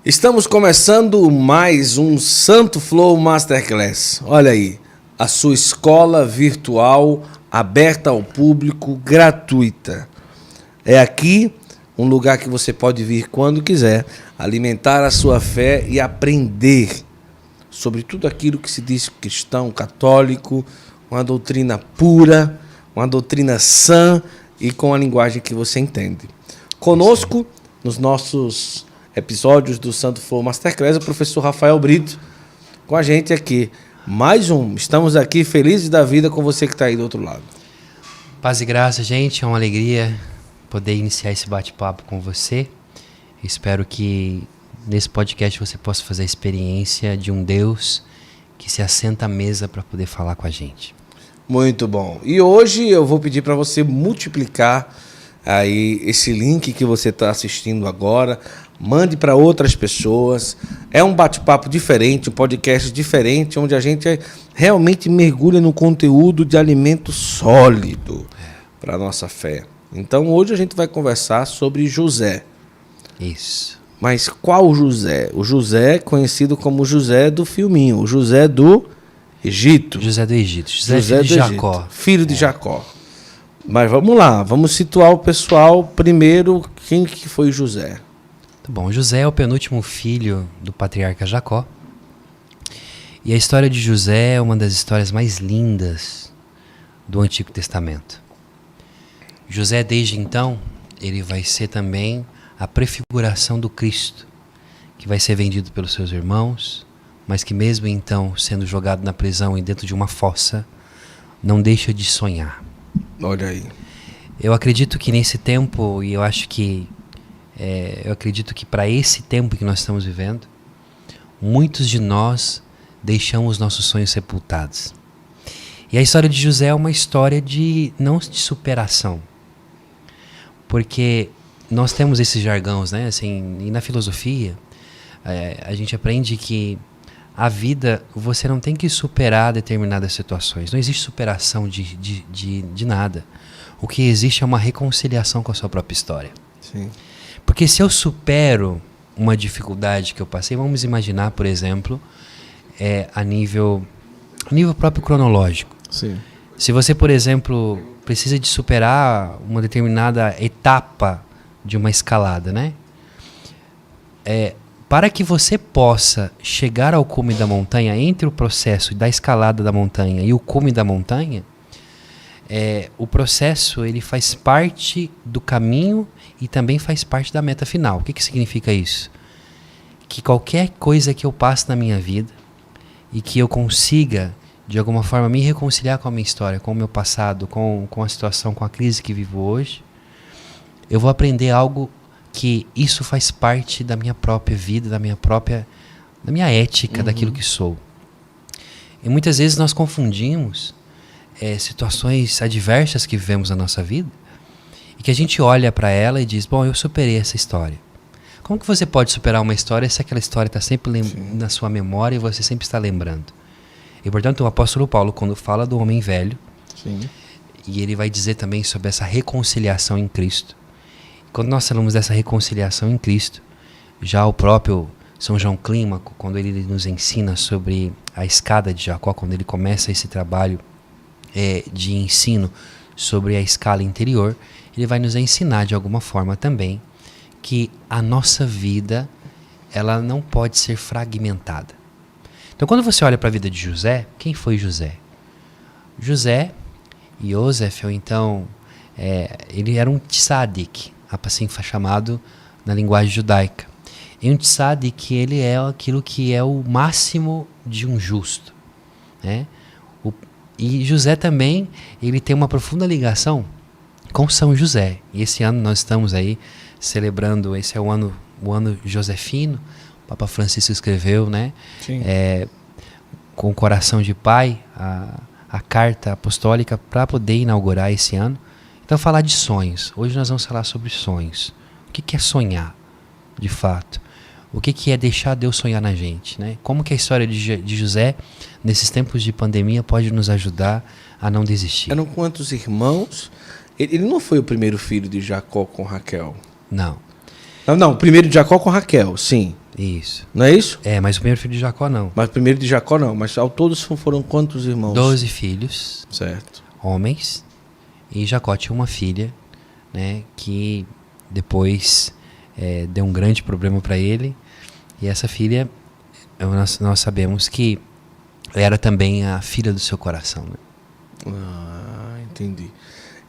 Estamos começando mais um Santo Flow Masterclass. Olha aí, a sua escola virtual aberta ao público, gratuita. É aqui um lugar que você pode vir quando quiser, alimentar a sua fé e aprender sobre tudo aquilo que se diz cristão, católico, uma doutrina pura, uma doutrina sã e com a linguagem que você entende. Conosco, nos nossos episódios do Santo Flow Masterclass, o professor Rafael Brito, com a gente aqui. Mais um. Estamos aqui felizes da vida com você que está aí do outro lado. Paz e graça, gente. É uma alegria poder iniciar esse bate-papo com você. Espero que nesse podcast você possa fazer a experiência de um Deus que se assenta à mesa para poder falar com a gente. Muito bom. E hoje eu vou pedir para você multiplicar aí esse link que você está assistindo agora. Mande para outras pessoas. É um bate-papo diferente, um podcast diferente, onde a gente realmente mergulha no conteúdo de alimento sólido para a nossa fé. Então hoje a gente vai conversar sobre José. Isso. Mas qual José? O José conhecido como José do filminho, o José do Egito. José do Egito. José filho de Jacó. Egito, filho de Jacó. Mas vamos lá, vamos situar o pessoal primeiro. Quem que foi José? Tá bom, José é o penúltimo filho do patriarca Jacó. E a história de José é uma das histórias mais lindas do Antigo Testamento. José, desde então, ele vai ser também a prefiguração do Cristo, que vai ser vendido pelos seus irmãos, mas que mesmo então, sendo jogado na prisão e dentro de uma fossa, não deixa de sonhar. Olha aí. Eu acredito que nesse tempo, e eu acredito que para esse tempo que nós estamos vivendo, muitos de nós deixamos nossos sonhos sepultados. E a história de José é uma história não de superação, porque nós temos esses jargões, né? Assim, e na filosofia, a gente aprende que a vida, você não tem que superar determinadas situações. Não existe superação de nada. O que existe é uma reconciliação com a sua própria história. Sim. Porque se eu supero uma dificuldade que eu passei, vamos imaginar, por exemplo, a nível próprio cronológico. Sim. Se você, por exemplo, precisa de superar uma determinada etapa de uma escalada, né? Para que você possa chegar ao cume da montanha, entre o processo da escalada da montanha e o cume da montanha, o processo ele faz parte do caminho e também faz parte da meta final. O que significa isso? Que qualquer coisa que eu passe na minha vida e que eu consiga, de alguma forma, me reconciliar com a minha história, com o meu passado, com a situação, com a crise que vivo hoje, eu vou aprender algo que isso faz parte da minha própria vida, da minha ética, daquilo que sou. E muitas vezes nós confundimos situações adversas que vivemos na nossa vida e que a gente olha para ela e diz, bom, eu superei essa história. Como que você pode superar uma história se aquela história está sempre na sua memória e você sempre está lembrando? E, portanto, o apóstolo Paulo, quando fala do homem velho, Sim. e ele vai dizer também sobre essa reconciliação em Cristo. Quando nós falamos dessa reconciliação em Cristo, já o próprio São João Clímaco, quando ele nos ensina sobre a escada de Jacó, quando ele começa esse trabalho de ensino sobre a escala interior, ele vai nos ensinar de alguma forma também que a nossa vida ela não pode ser fragmentada. Então, quando você olha para a vida de José, quem foi José? José, Yosef, ou então, ele era um tzadik, assim foi chamado na linguagem judaica. E um tzadik, ele é aquilo que é o máximo de um justo, né? E José também, ele tem uma profunda ligação com São José. E esse ano nós estamos aí celebrando, esse é o ano josefino, o Papa Francisco escreveu, né? Sim. Com o coração de pai, a carta apostólica para poder inaugurar esse ano. Então, falar de sonhos. Hoje nós vamos falar sobre sonhos. O que é sonhar, de fato? O que é deixar Deus sonhar na gente, né? Como que a história de José, nesses tempos de pandemia, pode nos ajudar a não desistir? Eram quantos irmãos? Ele não foi o primeiro filho de Jacó com Raquel? Não. Não, o primeiro de Jacó com Raquel, sim. Isso. Não é isso? Mas o primeiro filho de Jacó não. Mas o primeiro de Jacó não. Mas ao todos foram quantos irmãos? 12 filhos, Certo. homens, e Jacó tinha uma filha, né, que depois deu um grande problema para ele. E essa filha, nós sabemos que era também a filha do seu coração. Né? Entendi.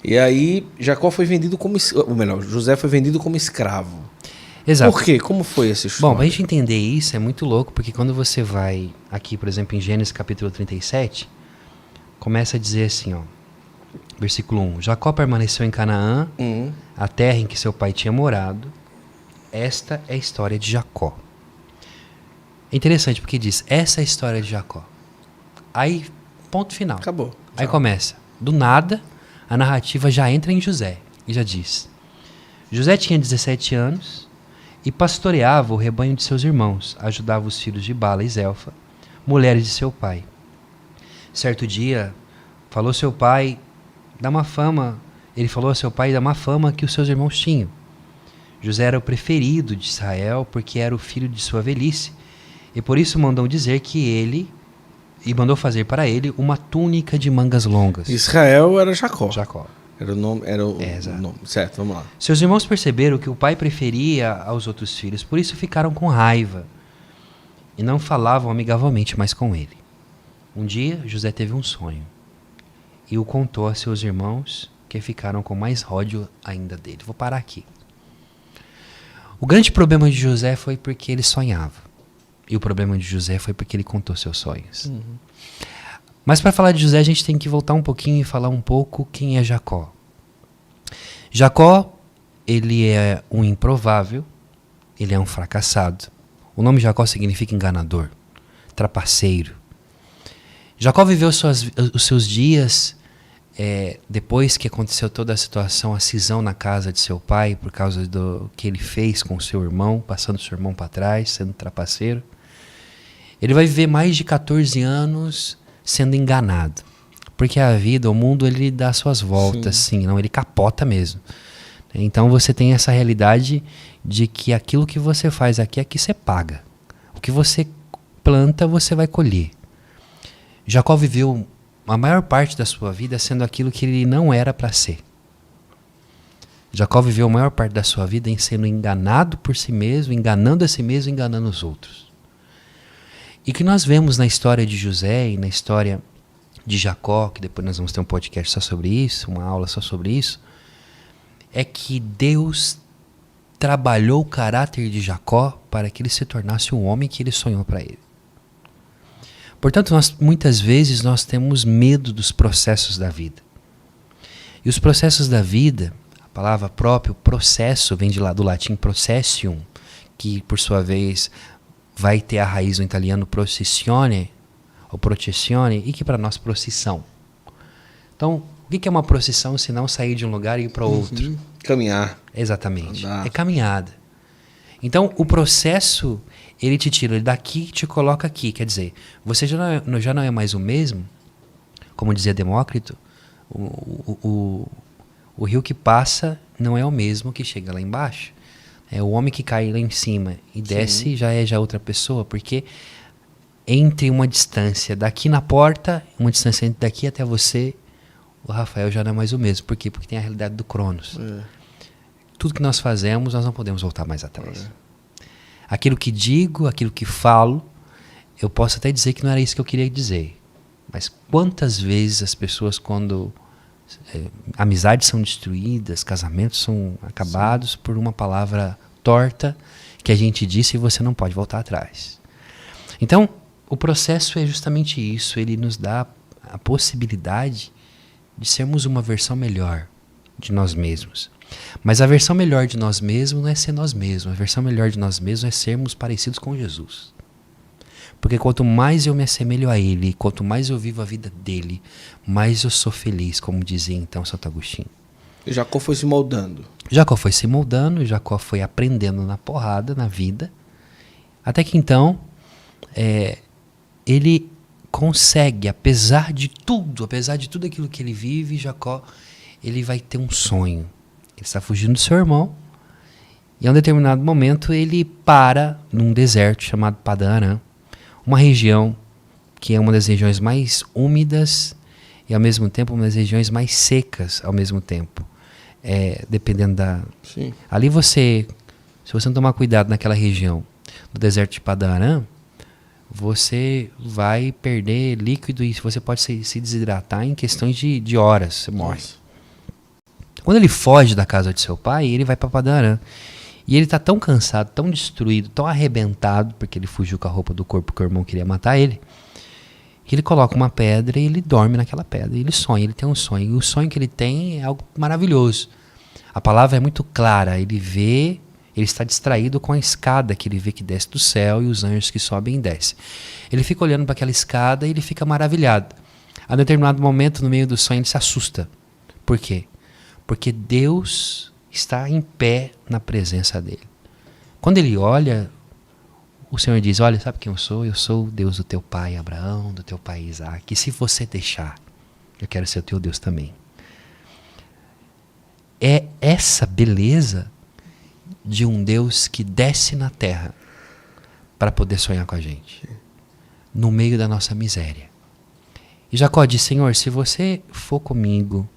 E aí, Jacó foi vendido como... Ou melhor, José foi vendido como escravo. Exato. Por quê? Como foi essa história? Bom, pra gente entender isso é muito louco, porque quando você vai aqui, por exemplo, em Gênesis capítulo 37, começa a dizer assim, ó, versículo 1. Jacó permaneceu em Canaã, a terra em que seu pai tinha morado. Esta é a história de Jacó. É interessante porque diz, essa é a história de Jacó. Aí, ponto final. Acabou. Aí começa. Do nada, a narrativa já entra em José e já diz. José tinha 17 anos e pastoreava o rebanho de seus irmãos, ajudava os filhos de Bala e Zelfa, mulheres de seu pai. Certo dia, falou seu pai da má fama, ele falou a seu pai da má fama que os seus irmãos tinham. José era o preferido de Israel porque era o filho de sua velhice, e por isso mandou dizer que ele, e mandou fazer para ele uma túnica de mangas longas. Israel era Jacó. Jacó. Era o nome, nome. Certo, vamos lá. Seus irmãos perceberam que o pai preferia aos outros filhos, por isso ficaram com raiva e não falavam amigavelmente mais com ele. Um dia, José teve um sonho e o contou a seus irmãos, que ficaram com mais ódio ainda dele. Vou parar aqui. O grande problema de José foi porque ele sonhava. E o problema de José foi porque ele contou seus sonhos. Mas para falar de José, a gente tem que voltar um pouquinho e falar um pouco quem é Jacó. Jacó, ele é um improvável, ele é um fracassado. O nome Jacó significa enganador, trapaceiro. Jacó viveu os seus dias depois que aconteceu toda a situação, a cisão na casa de seu pai, por causa do que ele fez com seu irmão, passando seu irmão para trás, sendo trapaceiro. Ele vai viver mais de 14 anos sendo enganado. Porque a vida, o mundo, ele dá suas voltas, sim, não, ele capota mesmo. Então você tem essa realidade de que aquilo que você faz aqui você paga. O que você planta, você vai colher. Jacó viveu a maior parte da sua vida sendo aquilo que ele não era para ser. Jacó viveu a maior parte da sua vida em sendo enganado por si mesmo, enganando a si mesmo, enganando os outros. E o que nós vemos na história de José e na história de Jacó, que depois nós vamos ter um podcast só sobre isso, uma aula só sobre isso, é que Deus trabalhou o caráter de Jacó para que ele se tornasse um homem que ele sonhou para ele. Portanto, muitas vezes nós temos medo dos processos da vida. E os processos da vida, a palavra próprio, processo, vem do latim processium, que por sua vez vai ter a raiz no italiano processione, ou processione, e que para nós procissão. Então, o que é uma procissão se não sair de um lugar e ir para outro? Caminhar. Exatamente. Andar. É caminhada. Então, o processo, ele te tira daqui e te coloca aqui. Quer dizer, você já não é mais o mesmo, como dizia Demócrito, o rio que passa não é o mesmo que chega lá embaixo. É o homem que cai lá em cima e desce já é outra pessoa, porque entre uma distância daqui na porta, uma distância daqui até você, o Rafael já não é mais o mesmo. Por quê? Porque tem a realidade do Cronos. Tudo que nós fazemos, nós não podemos voltar mais atrás. Aquilo que digo, aquilo que falo, eu posso até dizer que não era isso que eu queria dizer. Mas quantas vezes as pessoas, quando amizades são destruídas, casamentos são acabados por uma palavra torta que a gente disse e você não pode voltar atrás. Então, o processo é justamente isso. Ele nos dá a possibilidade de sermos uma versão melhor de nós mesmos. Mas a versão melhor de nós mesmos não é ser nós mesmos. A versão melhor de nós mesmos é sermos parecidos com Jesus. Porque quanto mais eu me assemelho a Ele, quanto mais eu vivo a vida dele, mais eu sou feliz, como dizia então Santo Agostinho. E Jacó foi se moldando. Jacó foi se moldando, Jacó foi aprendendo na porrada, na vida, até que então ele consegue, apesar de tudo aquilo que ele vive, Jacó, ele vai ter um sonho. Ele está fugindo do seu irmão E a um determinado momento ele para num deserto chamado Padã Arã, uma região que é uma das regiões mais úmidas e ao mesmo tempo uma das regiões mais secas ao mesmo tempo. Dependendo da... Sim. Ali se você não tomar cuidado naquela região do deserto de Padã Arã, você vai perder líquido e você pode se desidratar em questões de horas, você morre. Nossa. Quando ele foge da casa de seu pai, ele vai para Padã Arã. E ele está tão cansado, tão destruído, tão arrebentado, porque ele fugiu com a roupa do corpo que o irmão queria matar ele, que ele coloca uma pedra e ele dorme naquela pedra. E ele sonha, ele tem um sonho. E o sonho que ele tem é algo maravilhoso. A palavra é muito clara. Ele está distraído com a escada que ele vê que desce do céu e os anjos que sobem e descem. Ele fica olhando para aquela escada e ele fica maravilhado. A determinado momento, no meio do sonho, ele se assusta. Por quê? Porque Deus está em pé na presença dele. Quando ele olha, o Senhor diz, olha, sabe quem eu sou? Eu sou o Deus do teu pai Abraão, do teu pai Isaac. E se você deixar, eu quero ser o teu Deus também. É essa beleza de um Deus que desce na terra para poder sonhar com a gente, no meio da nossa miséria. E Jacó diz, Senhor, se você for comigo,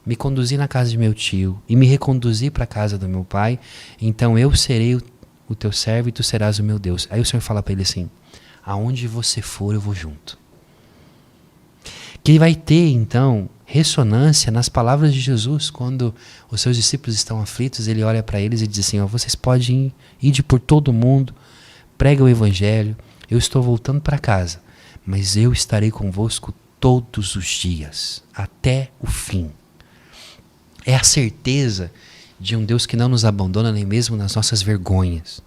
me conduzir na casa de meu tio e me reconduzir para a casa do meu pai, então eu serei o teu servo e tu serás o meu Deus. Aí o Senhor fala para ele assim, aonde você for eu vou junto. Que vai ter então ressonância nas palavras de Jesus, quando os seus discípulos estão aflitos, ele olha para eles e diz assim, vocês podem ir por todo o mundo, prega o evangelho, eu estou voltando para casa, mas eu estarei convosco todos os dias, até o fim. É a certeza de um Deus que não nos abandona nem mesmo nas nossas vergonhas.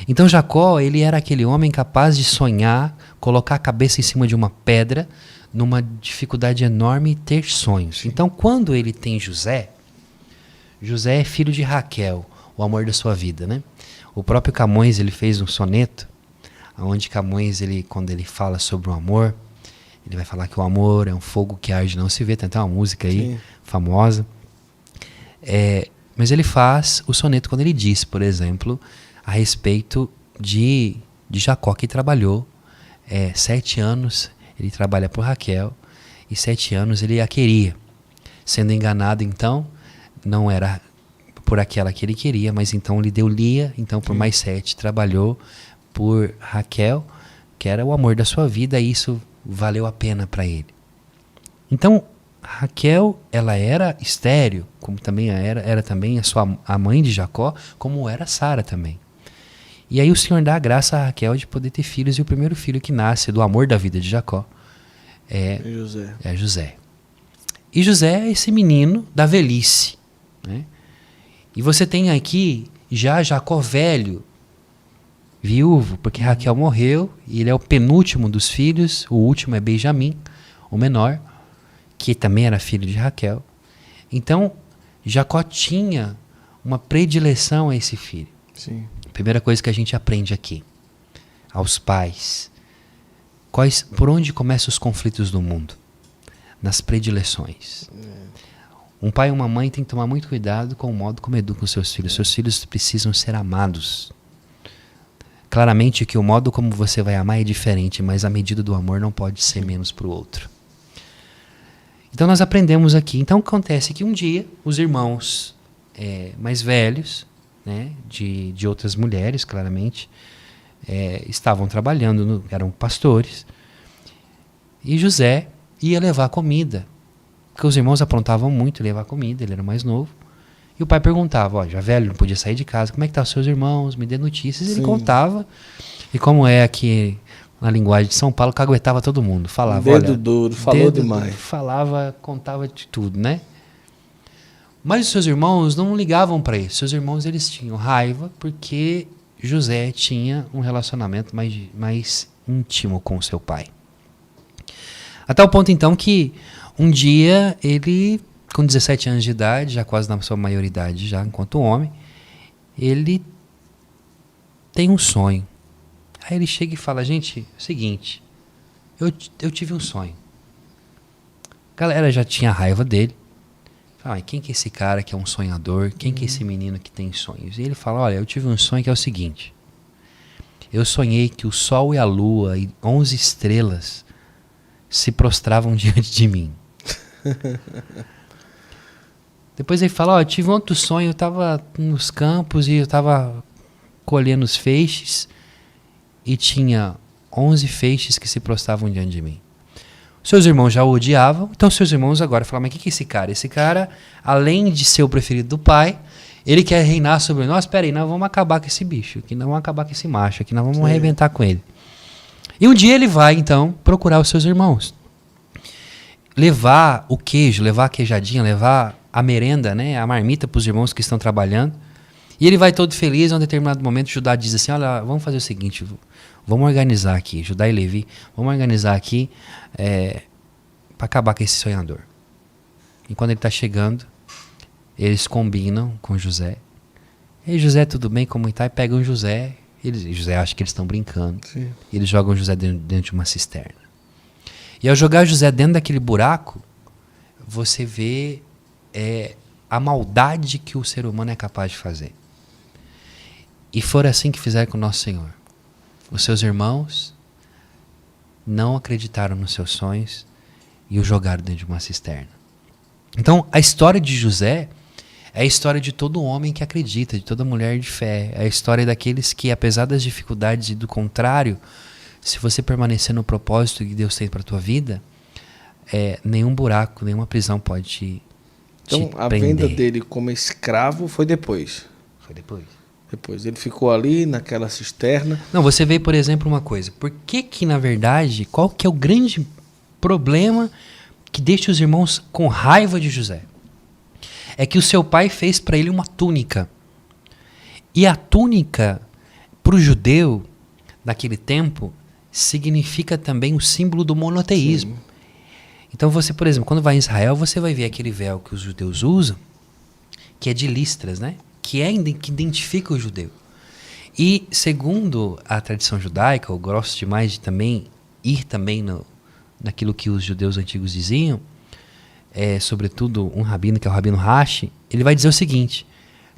Então Jacó, ele era aquele homem capaz de sonhar, colocar a cabeça em cima de uma pedra, numa dificuldade enorme e ter sonhos. Então quando ele tem José é filho de Raquel, o amor da sua vida, né? O próprio Camões, ele fez um soneto, onde Camões, quando ele fala sobre o amor, ele vai falar que o amor é um fogo que arde e não se vê, tem até uma música aí, sim, famosa. Mas ele faz o soneto quando ele diz, por exemplo, a respeito de Jacó, que trabalhou 7 anos, ele trabalha por Raquel, e 7 anos ele a queria. Sendo enganado, então, não era por aquela que ele queria, mas então lhe deu Lia, então por mais 7 trabalhou por Raquel, que era o amor da sua vida, e isso valeu a pena para ele. Então, Raquel, ela era estéril, como também era também a mãe de Jacó, como era Sara também. E aí o Senhor dá a graça a Raquel de poder ter filhos, e o primeiro filho que nasce do amor da vida de Jacó é José. E José é esse menino da velhice, né? E você tem aqui já Jacó velho, viúvo, porque Raquel morreu, e ele é o penúltimo dos filhos, o último é Benjamim, o menor, que também era filho de Raquel. Então, Jacó tinha uma predileção a esse filho. Sim. Primeira coisa que a gente aprende aqui, aos pais, por onde começam os conflitos do mundo? Nas predileções. Um pai e uma mãe tem que tomar muito cuidado com o modo como educam os seus filhos. Seus filhos precisam ser amados. Claramente que o modo como você vai amar é diferente, mas a medida do amor não pode ser menos para o outro. Então nós aprendemos aqui. Então acontece que um dia os irmãos mais velhos, né, de outras mulheres, claramente, estavam trabalhando, eram pastores, e José ia levar comida, porque os irmãos aprontavam muito levar comida, ele era mais novo, e o pai perguntava, já velho, não podia sair de casa, como é que estão os seus irmãos, me dê notícias. Ele contava, e como é aqui na linguagem de São Paulo, caguetava todo mundo, falava, dedo duro, falou demais. Falava, contava de tudo, né? Mas os seus irmãos não ligavam para isso. Seus irmãos, eles tinham raiva porque José tinha um relacionamento mais íntimo com seu pai. A tal ponto, então, que um dia ele, com 17 anos de idade, já quase na sua maioridade, já enquanto homem, ele tem um sonho. Aí ele chega e fala, gente, é o seguinte, eu tive um sonho. A galera já tinha raiva dele. Fala, quem que é esse cara que é um sonhador? Quem que é esse menino que tem sonhos? E ele fala, olha, eu tive um sonho que é o seguinte. Eu sonhei que o sol e a lua e 11 estrelas se prostravam diante de mim. Depois ele fala, ó, eu tive um outro sonho, eu estava nos campos e eu estava colhendo os feixes e tinha 11 feixes que se prostravam diante de mim. Seus irmãos já o odiavam, então seus irmãos agora falam, mas o que é esse cara? Esse cara, além de ser o preferido do pai, ele quer reinar sobre nós? Espera aí, nós vamos acabar com esse bicho, aqui nós vamos acabar com esse macho, aqui nós vamos arrebentar com ele. E um dia ele vai, então, procurar os seus irmãos. Levar o queijo, levar a queijadinha, levar a merenda, né, a marmita para os irmãos que estão trabalhando. E ele vai todo feliz, em um determinado momento Judá diz assim, olha, vamos fazer o seguinte, vamos organizar aqui, Judá e Levi, vamos organizar aqui para acabar com esse sonhador. E quando ele está chegando, eles combinam com José. E José, tudo bem, como está? E pegam José, José acha que eles estão brincando. Sim. E eles jogam José dentro de uma cisterna. E ao jogar José dentro daquele buraco, você vê a maldade que o ser humano é capaz de fazer. E foi assim que fizeram com o nosso Senhor. Os seus irmãos não acreditaram nos seus sonhos e o jogaram dentro de uma cisterna. Então, a história de José é a história de todo homem que acredita, de toda mulher de fé. É a história daqueles que, apesar das dificuldades e do contrário, se você permanecer no propósito que Deus tem para a tua vida, nenhum buraco, nenhuma prisão pode te a prender. Venda dele como escravo foi depois? Foi depois. Depois, ele ficou ali naquela cisterna. Não, você vê, por exemplo, uma coisa. Por que na verdade, qual que é o grande problema que deixa os irmãos com raiva de José? É que o seu pai fez para ele uma túnica. E a túnica, para o judeu, naquele tempo, significa também o símbolo do monoteísmo. Sim. Então você, por exemplo, quando vai em Israel, você vai ver aquele véu que os judeus usam, que é de listras, né? Que identifica o judeu. E, segundo a tradição judaica, eu gosto demais de também ir também naquilo que os judeus antigos diziam, sobretudo um rabino, que é o rabino Rashi, ele vai dizer o seguinte,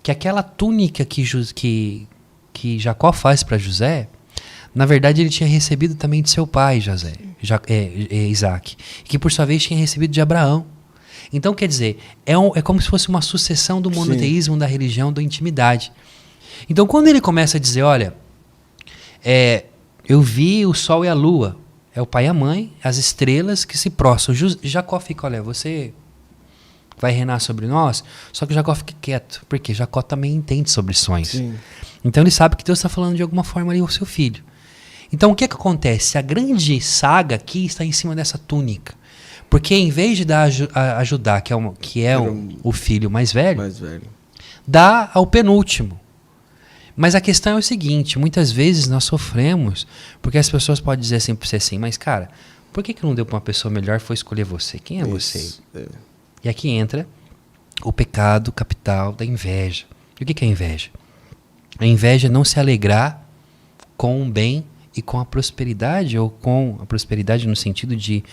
que aquela túnica que Jacó faz para José, na verdade ele tinha recebido também de seu pai, Isaac, que por sua vez tinha recebido de Abraão. Então, quer dizer, é como se fosse uma sucessão do monoteísmo, da religião, da intimidade. Então, quando ele começa a dizer, olha, eu vi o sol e a lua, é o pai e a mãe, as estrelas que se prostram. Jacó fica, olha, você vai reinar sobre nós, só que Jacó fica quieto, porque Jacó também entende sobre sonhos. Sim. Então, ele sabe que Deus está falando de alguma forma ali ao seu filho. Então, o que acontece? A grande saga aqui está em cima dessa túnica. Porque em vez de dar a Judá, que é o filho mais velho, dá ao penúltimo. Mas a questão é o seguinte, muitas vezes nós sofremos, porque as pessoas podem dizer assim para você assim, mas cara, por que não deu para uma pessoa melhor e foi escolher você? Quem é você? E aqui entra o pecado capital da inveja. E o que é a inveja? A inveja é não se alegrar com o bem e com a prosperidade, ou com a prosperidade no sentido de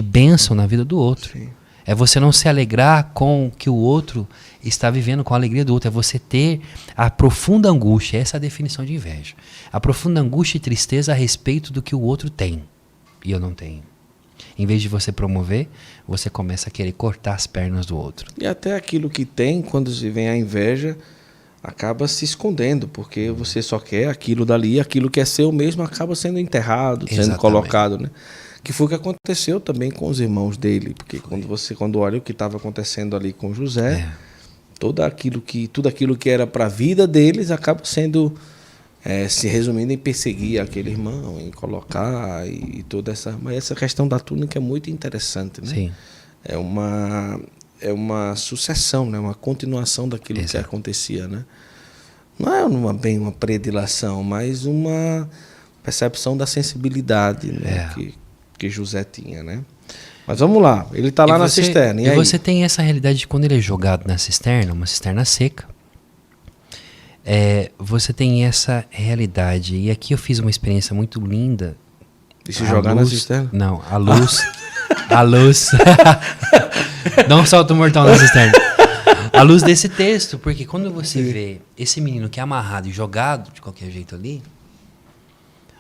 bênção na vida do outro. Sim. É você não se alegrar com o que o outro está vivendo, com a alegria do outro. É você ter a profunda angústia, essa é a definição de inveja. A profunda angústia e tristeza a respeito do que o outro tem e eu não tenho. Em vez de você promover, você começa a querer cortar as pernas do outro. E até aquilo que tem, quando se vem a inveja, acaba se escondendo, porque você só quer aquilo dali, aquilo que é seu mesmo acaba sendo enterrado, sendo colocado, né? Que foi o que aconteceu também com os irmãos dele, porque quando olha o que estava acontecendo ali com José, tudo aquilo que era para a vida deles acaba sendo se resumindo em perseguir aquele irmão, em colocar e toda essa. Mas essa questão da túnica é muito interessante, né? Sim. É uma sucessão, né? Uma continuação daquilo que acontecia, né? Não é bem uma predileção, mas uma percepção da sensibilidade, né? Que José tinha, né? Mas vamos lá, ele está lá na cisterna. E aí? Você tem essa realidade de quando ele é jogado na cisterna, uma cisterna seca, você tem essa realidade. E aqui eu fiz uma experiência muito linda. De se jogar na cisterna? Não, a luz... A luz. Não solta o mortal na cisterna. A luz desse texto, porque quando você vê esse menino que é amarrado e jogado de qualquer jeito ali,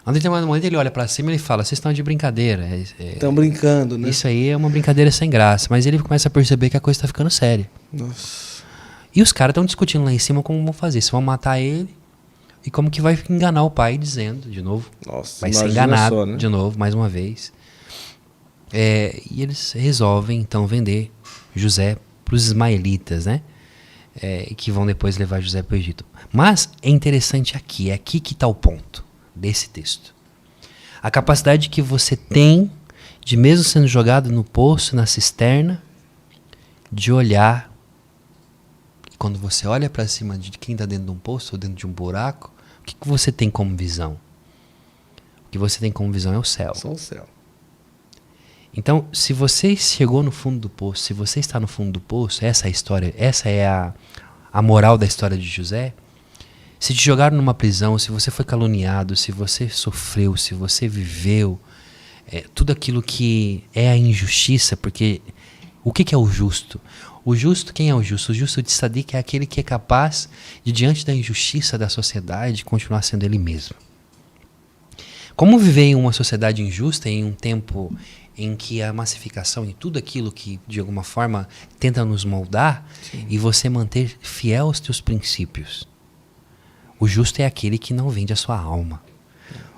em determinado momento ele olha pra cima e ele fala, vocês estão de brincadeira. Estão brincando, né? Isso aí é uma brincadeira sem graça. Mas ele começa a perceber que a coisa tá ficando séria. Nossa. E os caras estão discutindo lá em cima como vão fazer. Se vão matar ele e como que vai enganar o pai, dizendo, de novo. Nossa, vai ser enganado de novo, mais uma vez. E eles resolvem, então, vender José para os ismaelitas, né? Que vão depois levar José para o Egito. Mas é interessante aqui, é aqui que está o ponto desse texto. A capacidade que você tem de, mesmo sendo jogado no poço, na cisterna, de olhar. Quando você olha para cima de quem está dentro de um poço ou dentro de um buraco, o que você tem como visão? O que você tem como visão é o céu. Só o céu. Então, se você chegou no fundo do poço, se você está no fundo do poço, essa é a história, essa é a moral da história de José. Se te jogaram numa prisão, se você foi caluniado, se você sofreu, se você viveu, tudo aquilo que é a injustiça, porque o que é o justo? O justo, quem é o justo? O justo de Sadiq é aquele que é capaz de, diante da injustiça da sociedade, continuar sendo ele mesmo. Como viver em uma sociedade injusta, em um tempo em que a massificação e tudo aquilo que, de alguma forma, tenta nos moldar, sim, e você manter fiel aos teus princípios. O justo é aquele que não vende a sua alma.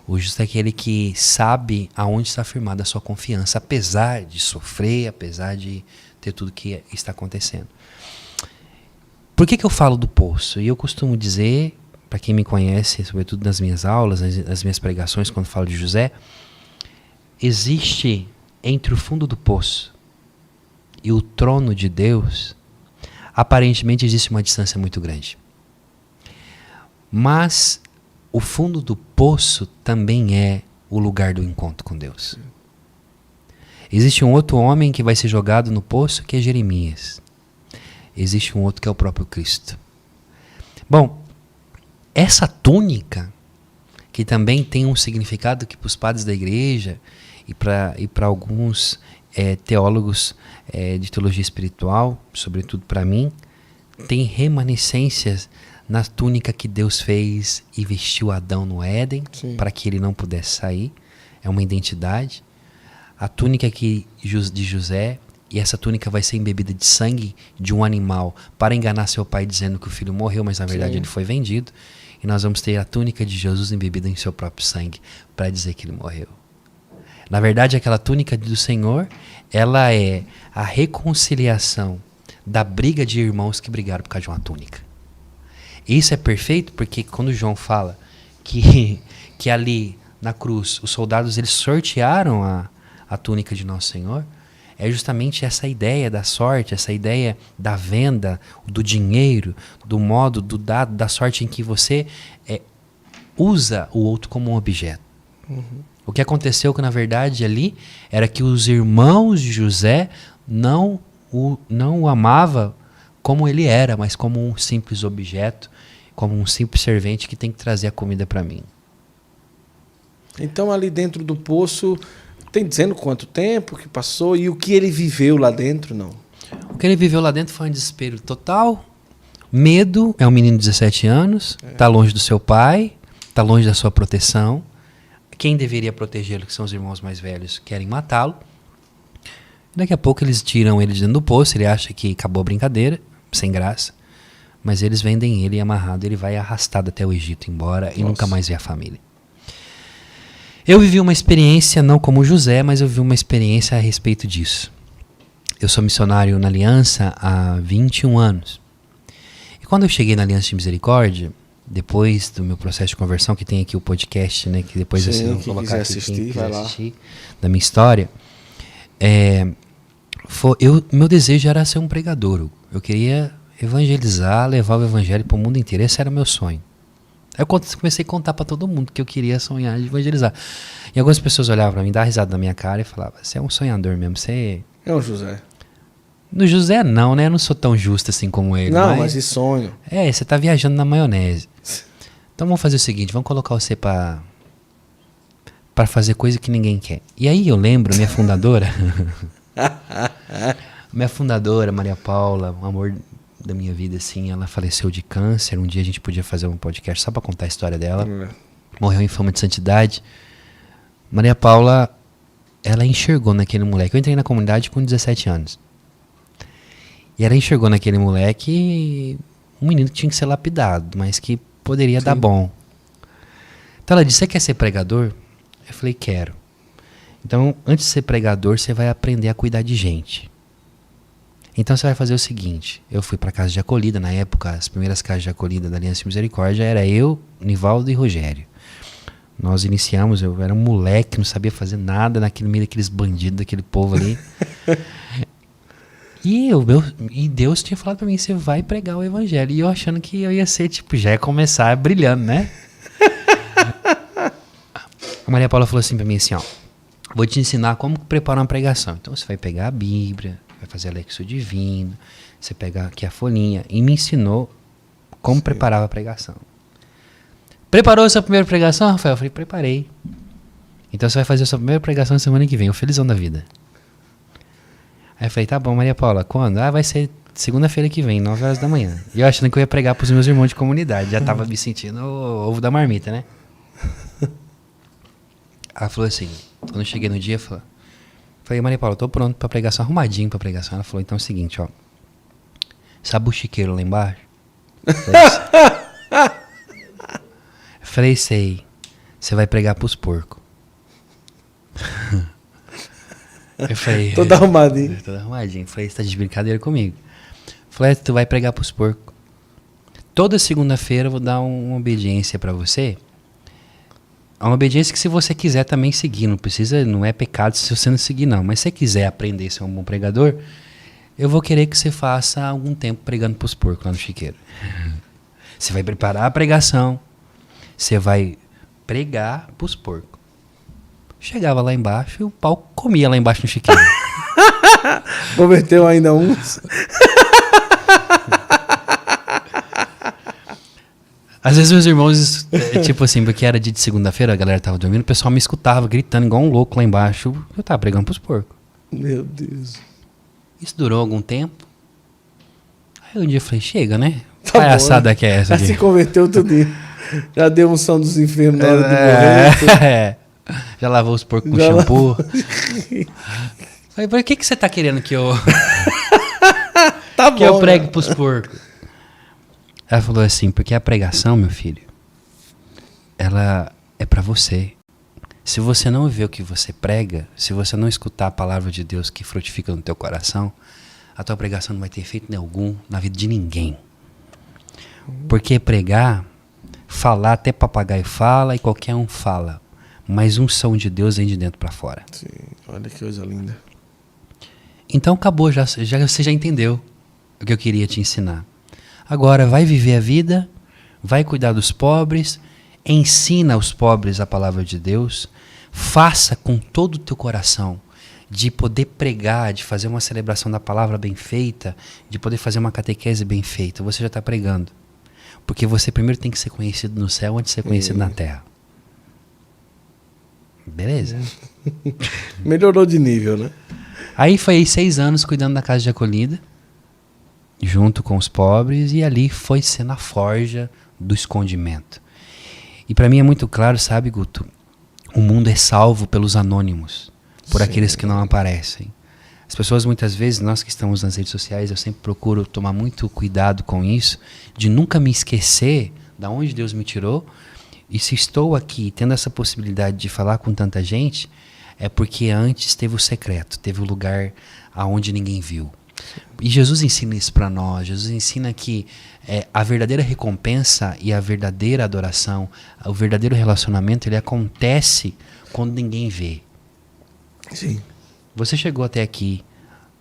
O justo é aquele que sabe aonde está firmada a sua confiança, apesar de sofrer, apesar de ter tudo que está acontecendo. Por que eu falo do poço? E eu costumo dizer, para quem me conhece, sobretudo nas minhas aulas, nas minhas pregações, quando falo de José, existe entre o fundo do poço e o trono de Deus, aparentemente existe uma distância muito grande. Mas o fundo do poço também é o lugar do encontro com Deus. Existe um outro homem que vai ser jogado no poço, que é Jeremias. Existe um outro que é o próprio Cristo. Bom, essa túnica, que também tem um significado que para os padres da igreja e para alguns teólogos de teologia espiritual, sobretudo para mim, tem remanescências na túnica que Deus fez e vestiu Adão no Éden, para que ele não pudesse sair. É uma identidade. A túnica aqui de José, e essa túnica vai ser embebida de sangue de um animal para enganar seu pai dizendo que o filho morreu, mas na verdade ele foi vendido. E nós vamos ter a túnica de Jesus embebida em seu próprio sangue para dizer que ele morreu. Na verdade, aquela túnica do Senhor, ela é a reconciliação da briga de irmãos que brigaram por causa de uma túnica. Isso é perfeito porque quando João fala que ali na cruz os soldados eles sortearam a túnica de Nosso Senhor, é justamente essa ideia da sorte, essa ideia da venda, do dinheiro, do modo, do dado, da sorte em que você usa o outro como um objeto. Uhum. O que aconteceu que na verdade ali era que os irmãos de José não o amavam como ele era, mas como um simples objeto, como um simples servente que tem que trazer a comida para mim. Então ali dentro do poço, tem dizendo quanto tempo que passou e o que ele viveu lá dentro, não? O que ele viveu lá dentro foi um desespero total, medo, é um menino de 17 anos, está longe do seu pai, está longe da sua proteção. Quem deveria protegê-lo, que são os irmãos mais velhos, querem matá-lo. Daqui a pouco eles tiram ele de dentro do poço, ele acha que acabou a brincadeira, sem graça. Mas eles vendem ele amarrado, ele vai arrastado até o Egito, embora, e nunca mais vê a família. Eu vivi uma experiência, não como José, mas eu vivi uma experiência a respeito disso. Eu sou missionário na Aliança há 21 anos. E quando eu cheguei na Aliança de Misericórdia, depois do meu processo de conversão, que tem aqui o podcast, né, que depois vocês vão colocar aqui, quem quiser assistir, da minha história, meu desejo era ser um pregador. Eu queria evangelizar, levar o evangelho para o mundo inteiro. Esse era o meu sonho. Aí eu comecei a contar para todo mundo que eu queria sonhar de evangelizar. E algumas pessoas olhavam para mim, davam risada na minha cara e falavam, você é um sonhador mesmo, você... É o José. No José não, né? Eu não sou tão justo assim como ele. Não, mas e sonho? Você tá viajando na maionese. Então vamos fazer o seguinte, vamos colocar você para para fazer coisa que ninguém quer. E aí eu lembro, minha fundadora, Maria Paula, o amor da minha vida, assim, ela faleceu de câncer. Um dia a gente podia fazer um podcast só para contar a história dela. Morreu em fama de santidade. Maria Paula, ela enxergou naquele moleque. Eu entrei na comunidade com 17 anos. E ela enxergou naquele moleque um menino que tinha que ser lapidado, mas que poderia dar bom. Então ela disse, você quer ser pregador? Eu falei, quero. Então, antes de ser pregador, você vai aprender a cuidar de gente. Então você vai fazer o seguinte, eu fui para casa de acolhida, na época, as primeiras casas de acolhida da Aliança de Misericórdia, era eu, Nivaldo e Rogério. Nós iniciamos, eu era um moleque, não sabia fazer nada naquele meio daqueles bandidos, daquele povo ali. E Deus tinha falado para mim, você vai pregar o evangelho. E eu achando que eu ia ser, tipo, já ia começar brilhando, né? A Maria Paula falou assim para mim, assim, ó, vou te ensinar como preparar uma pregação. Então você vai pegar a Bíblia, vai fazer a Lexo Divino, você pega aqui a folhinha, e me ensinou como preparava a pregação. Preparou a sua primeira pregação, Rafael? Eu falei, preparei. Então você vai fazer a sua primeira pregação semana que vem, o felizão da vida. Aí eu falei, tá bom, Maria Paula, quando? Ah, vai ser segunda-feira que vem, 9 horas da manhã. E eu achando que eu ia pregar pros meus irmãos de comunidade, já tava me sentindo o ovo da marmita, né? Ela falou assim, quando eu cheguei no dia, eu falei, Maria Paula, tô pronto pra pregação, arrumadinho pra pregação. Ela falou, então é o seguinte, ó, sabe o chiqueiro lá embaixo? Eu falei, sei, você vai pregar pros porcos. Eu falei, Todo arrumadinho. Todo arrumadinho. Eu falei, você tá de brincadeira comigo? Eu falei, tu vai pregar pros porcos. Toda segunda-feira eu vou dar uma obediência pra você. Uma obediência que se você quiser também seguir, não é pecado se você não seguir não, mas se você quiser aprender a ser um bom pregador, eu vou querer que você faça algum tempo pregando pros porcos lá no chiqueiro. Você vai preparar a pregação, você vai pregar pros porcos. Chegava lá embaixo e o pau comia lá embaixo no chiqueiro. Converteu ainda uns. Às vezes meus irmãos, tipo assim, porque era dia de segunda-feira, a galera tava dormindo, o pessoal me escutava gritando igual um louco lá embaixo. Eu tava pregando pros porcos. Meu Deus. Isso durou algum tempo. Aí um dia eu falei, chega, né? Tá Palhaçada bom, né? que é essa Já aqui? se converteu tudo. Já deu unção dos enfermos na hora de morrer. É. Já lavou os porcos com shampoo. Falei, por que você tá querendo que eu... Tá que bom, eu pregue né? pros porcos? Ela falou assim, porque a pregação, meu filho, ela é pra você. Se você não vê o que você prega, se você não escutar a palavra de Deus que frutifica no teu coração, a tua pregação não vai ter efeito algum na vida de ninguém. Porque pregar, falar, até papagaio fala e qualquer um fala. Mas unção de Deus vem de dentro pra fora. Sim, olha que coisa linda. Então acabou, você já entendeu o que eu queria te ensinar. Agora vai viver a vida, vai cuidar dos pobres, ensina aos pobres a palavra de Deus, faça com todo o teu coração de poder pregar, de fazer uma celebração da palavra bem feita, de poder fazer uma catequese bem feita. Você já está pregando. Porque você primeiro tem que ser conhecido no céu antes de ser conhecido na terra. Beleza? Melhorou de nível, né? Aí foi 6 anos cuidando da casa de acolhida, junto com os pobres, e ali foi sendo a forja do escondimento. E para mim é muito claro, sabe, Guto? O mundo é salvo pelos anônimos, por aqueles que não aparecem. As pessoas muitas vezes, nós que estamos nas redes sociais, eu sempre procuro tomar muito cuidado com isso, de nunca me esquecer de onde Deus me tirou. E se estou aqui tendo essa possibilidade de falar com tanta gente, é porque antes teve o secreto, teve o lugar aonde ninguém viu. E Jesus ensina isso para nós. Jesus ensina que a verdadeira recompensa e a verdadeira adoração, o verdadeiro relacionamento, ele acontece quando ninguém vê. Sim. Você chegou até aqui,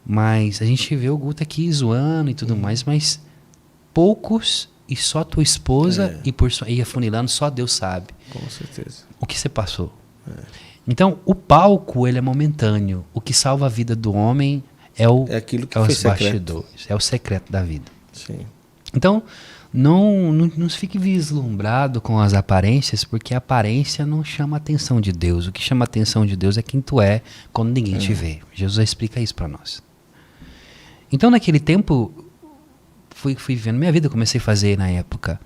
mas a gente vê o Guto aqui zoando e tudo mais, mas poucos, e só tua esposa e afunilando, só Deus sabe. Com certeza. O que você passou. Então, o palco, ele é momentâneo. O que salva a vida do homem é aquilo que os foi secreto. bastidores, é o secreto da vida. Sim. Então, não fique vislumbrado com as aparências, porque a aparência não chama a atenção de Deus. O que chama a atenção de Deus é quem tu é quando ninguém te vê. Jesus explica isso para nós. Então, naquele tempo, fui vivendo minha vida. Comecei a fazer, na época,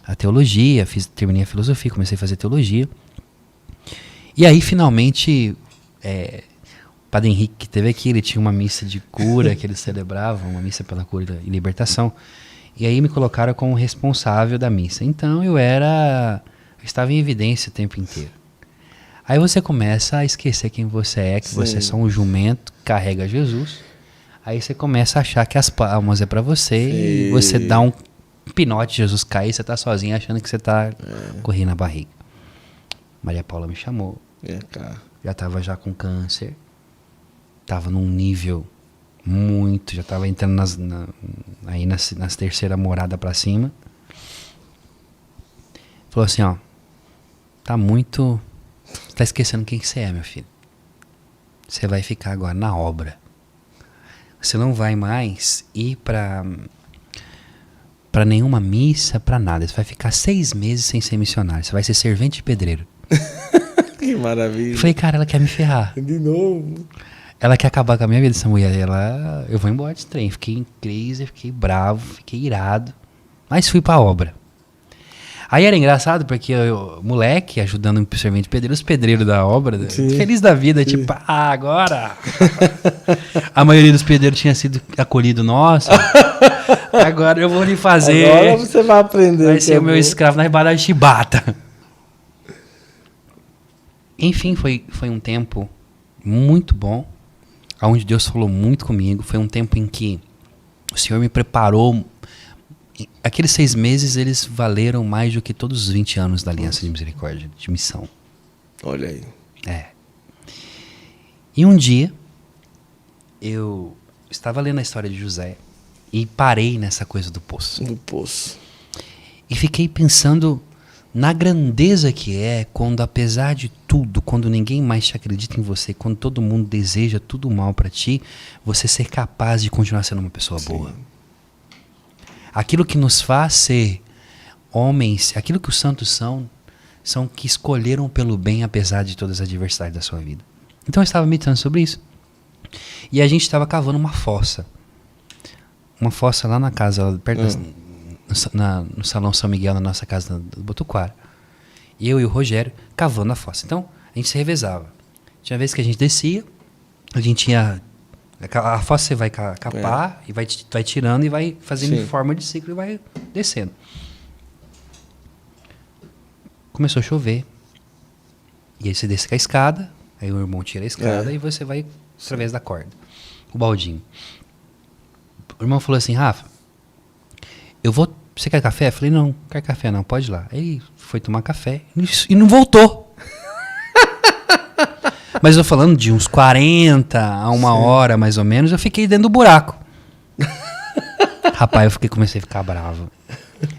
a teologia, terminei a filosofia, comecei a fazer teologia. E aí, finalmente, o Padre Henrique, que esteve aqui, ele tinha uma missa de cura que eles celebravam, uma missa pela cura e libertação. E aí me colocaram como responsável da missa. Então eu estava em evidência o tempo inteiro. Aí você começa a esquecer quem você é, que você é só um jumento que carrega Jesus. Aí você começa a achar que as palmas é para você e você dá um pinote, Jesus cai e você tá sozinho achando que você tá correndo na barriga. Maria Paula me chamou. Já estava já com câncer. Estava num nível muito, já estava entrando nas terceira morada para cima. Falou assim, ó, tá esquecendo quem que você é, meu filho. Você vai ficar agora na obra. Você não vai mais ir para nenhuma missa, para nada. Você vai ficar 6 meses sem ser missionário. Você vai ser servente de pedreiro. Que maravilha. Eu falei, cara, ela quer me ferrar. De novo. Ela quer acabar com a minha vida, essa mulher. Eu vou embora desse trem. Fiquei em crise, fiquei bravo, fiquei irado. Mas fui pra obra. Aí era engraçado, porque eu, moleque, ajudando um servente pedreiro, os pedreiros da obra, feliz da vida, tipo, agora! A maioria dos pedreiros tinha sido acolhido, nossa, agora eu vou lhe fazer. Agora você vai aprender. Vai ser o meu escravo na ribalta de chibata. Enfim, foi um tempo muito bom, onde Deus falou muito comigo. Foi um tempo em que o Senhor me preparou. Aqueles 6 meses, eles valeram mais do que todos os 20 anos da Aliança de Misericórdia, de missão. Olha aí. E um dia, eu estava lendo a história de José e parei nessa coisa do poço. Do poço. E fiquei pensando na grandeza que é quando, apesar de tudo, quando ninguém mais te acredita em você, quando todo mundo deseja tudo mal para ti, você ser capaz de continuar sendo uma pessoa boa. Aquilo que nos faz ser homens, aquilo que os santos são que escolheram pelo bem apesar de todas as adversidades da sua vida. Então eu estava meditando sobre isso. E a gente estava cavando uma fossa. Uma fossa lá na casa, perto no Salão São Miguel, na nossa casa do Botuquara. Eu e o Rogério cavando a fossa. Então a gente se revezava. Tinha vezes que a gente descia, a gente ia... A fossa você vai capar e vai tirando e vai fazendo em forma de ciclo e vai descendo. Começou a chover. E aí você desce com a escada, aí o irmão tira a escada e você vai através da corda. O baldinho. O irmão falou assim, Rafa, você quer café? Eu falei, não quer café não, pode ir lá. Aí ele foi tomar café e não voltou. Mas eu falando de uns 40 a 1 hora, mais ou menos, eu fiquei dentro do buraco. Rapaz, comecei a ficar bravo.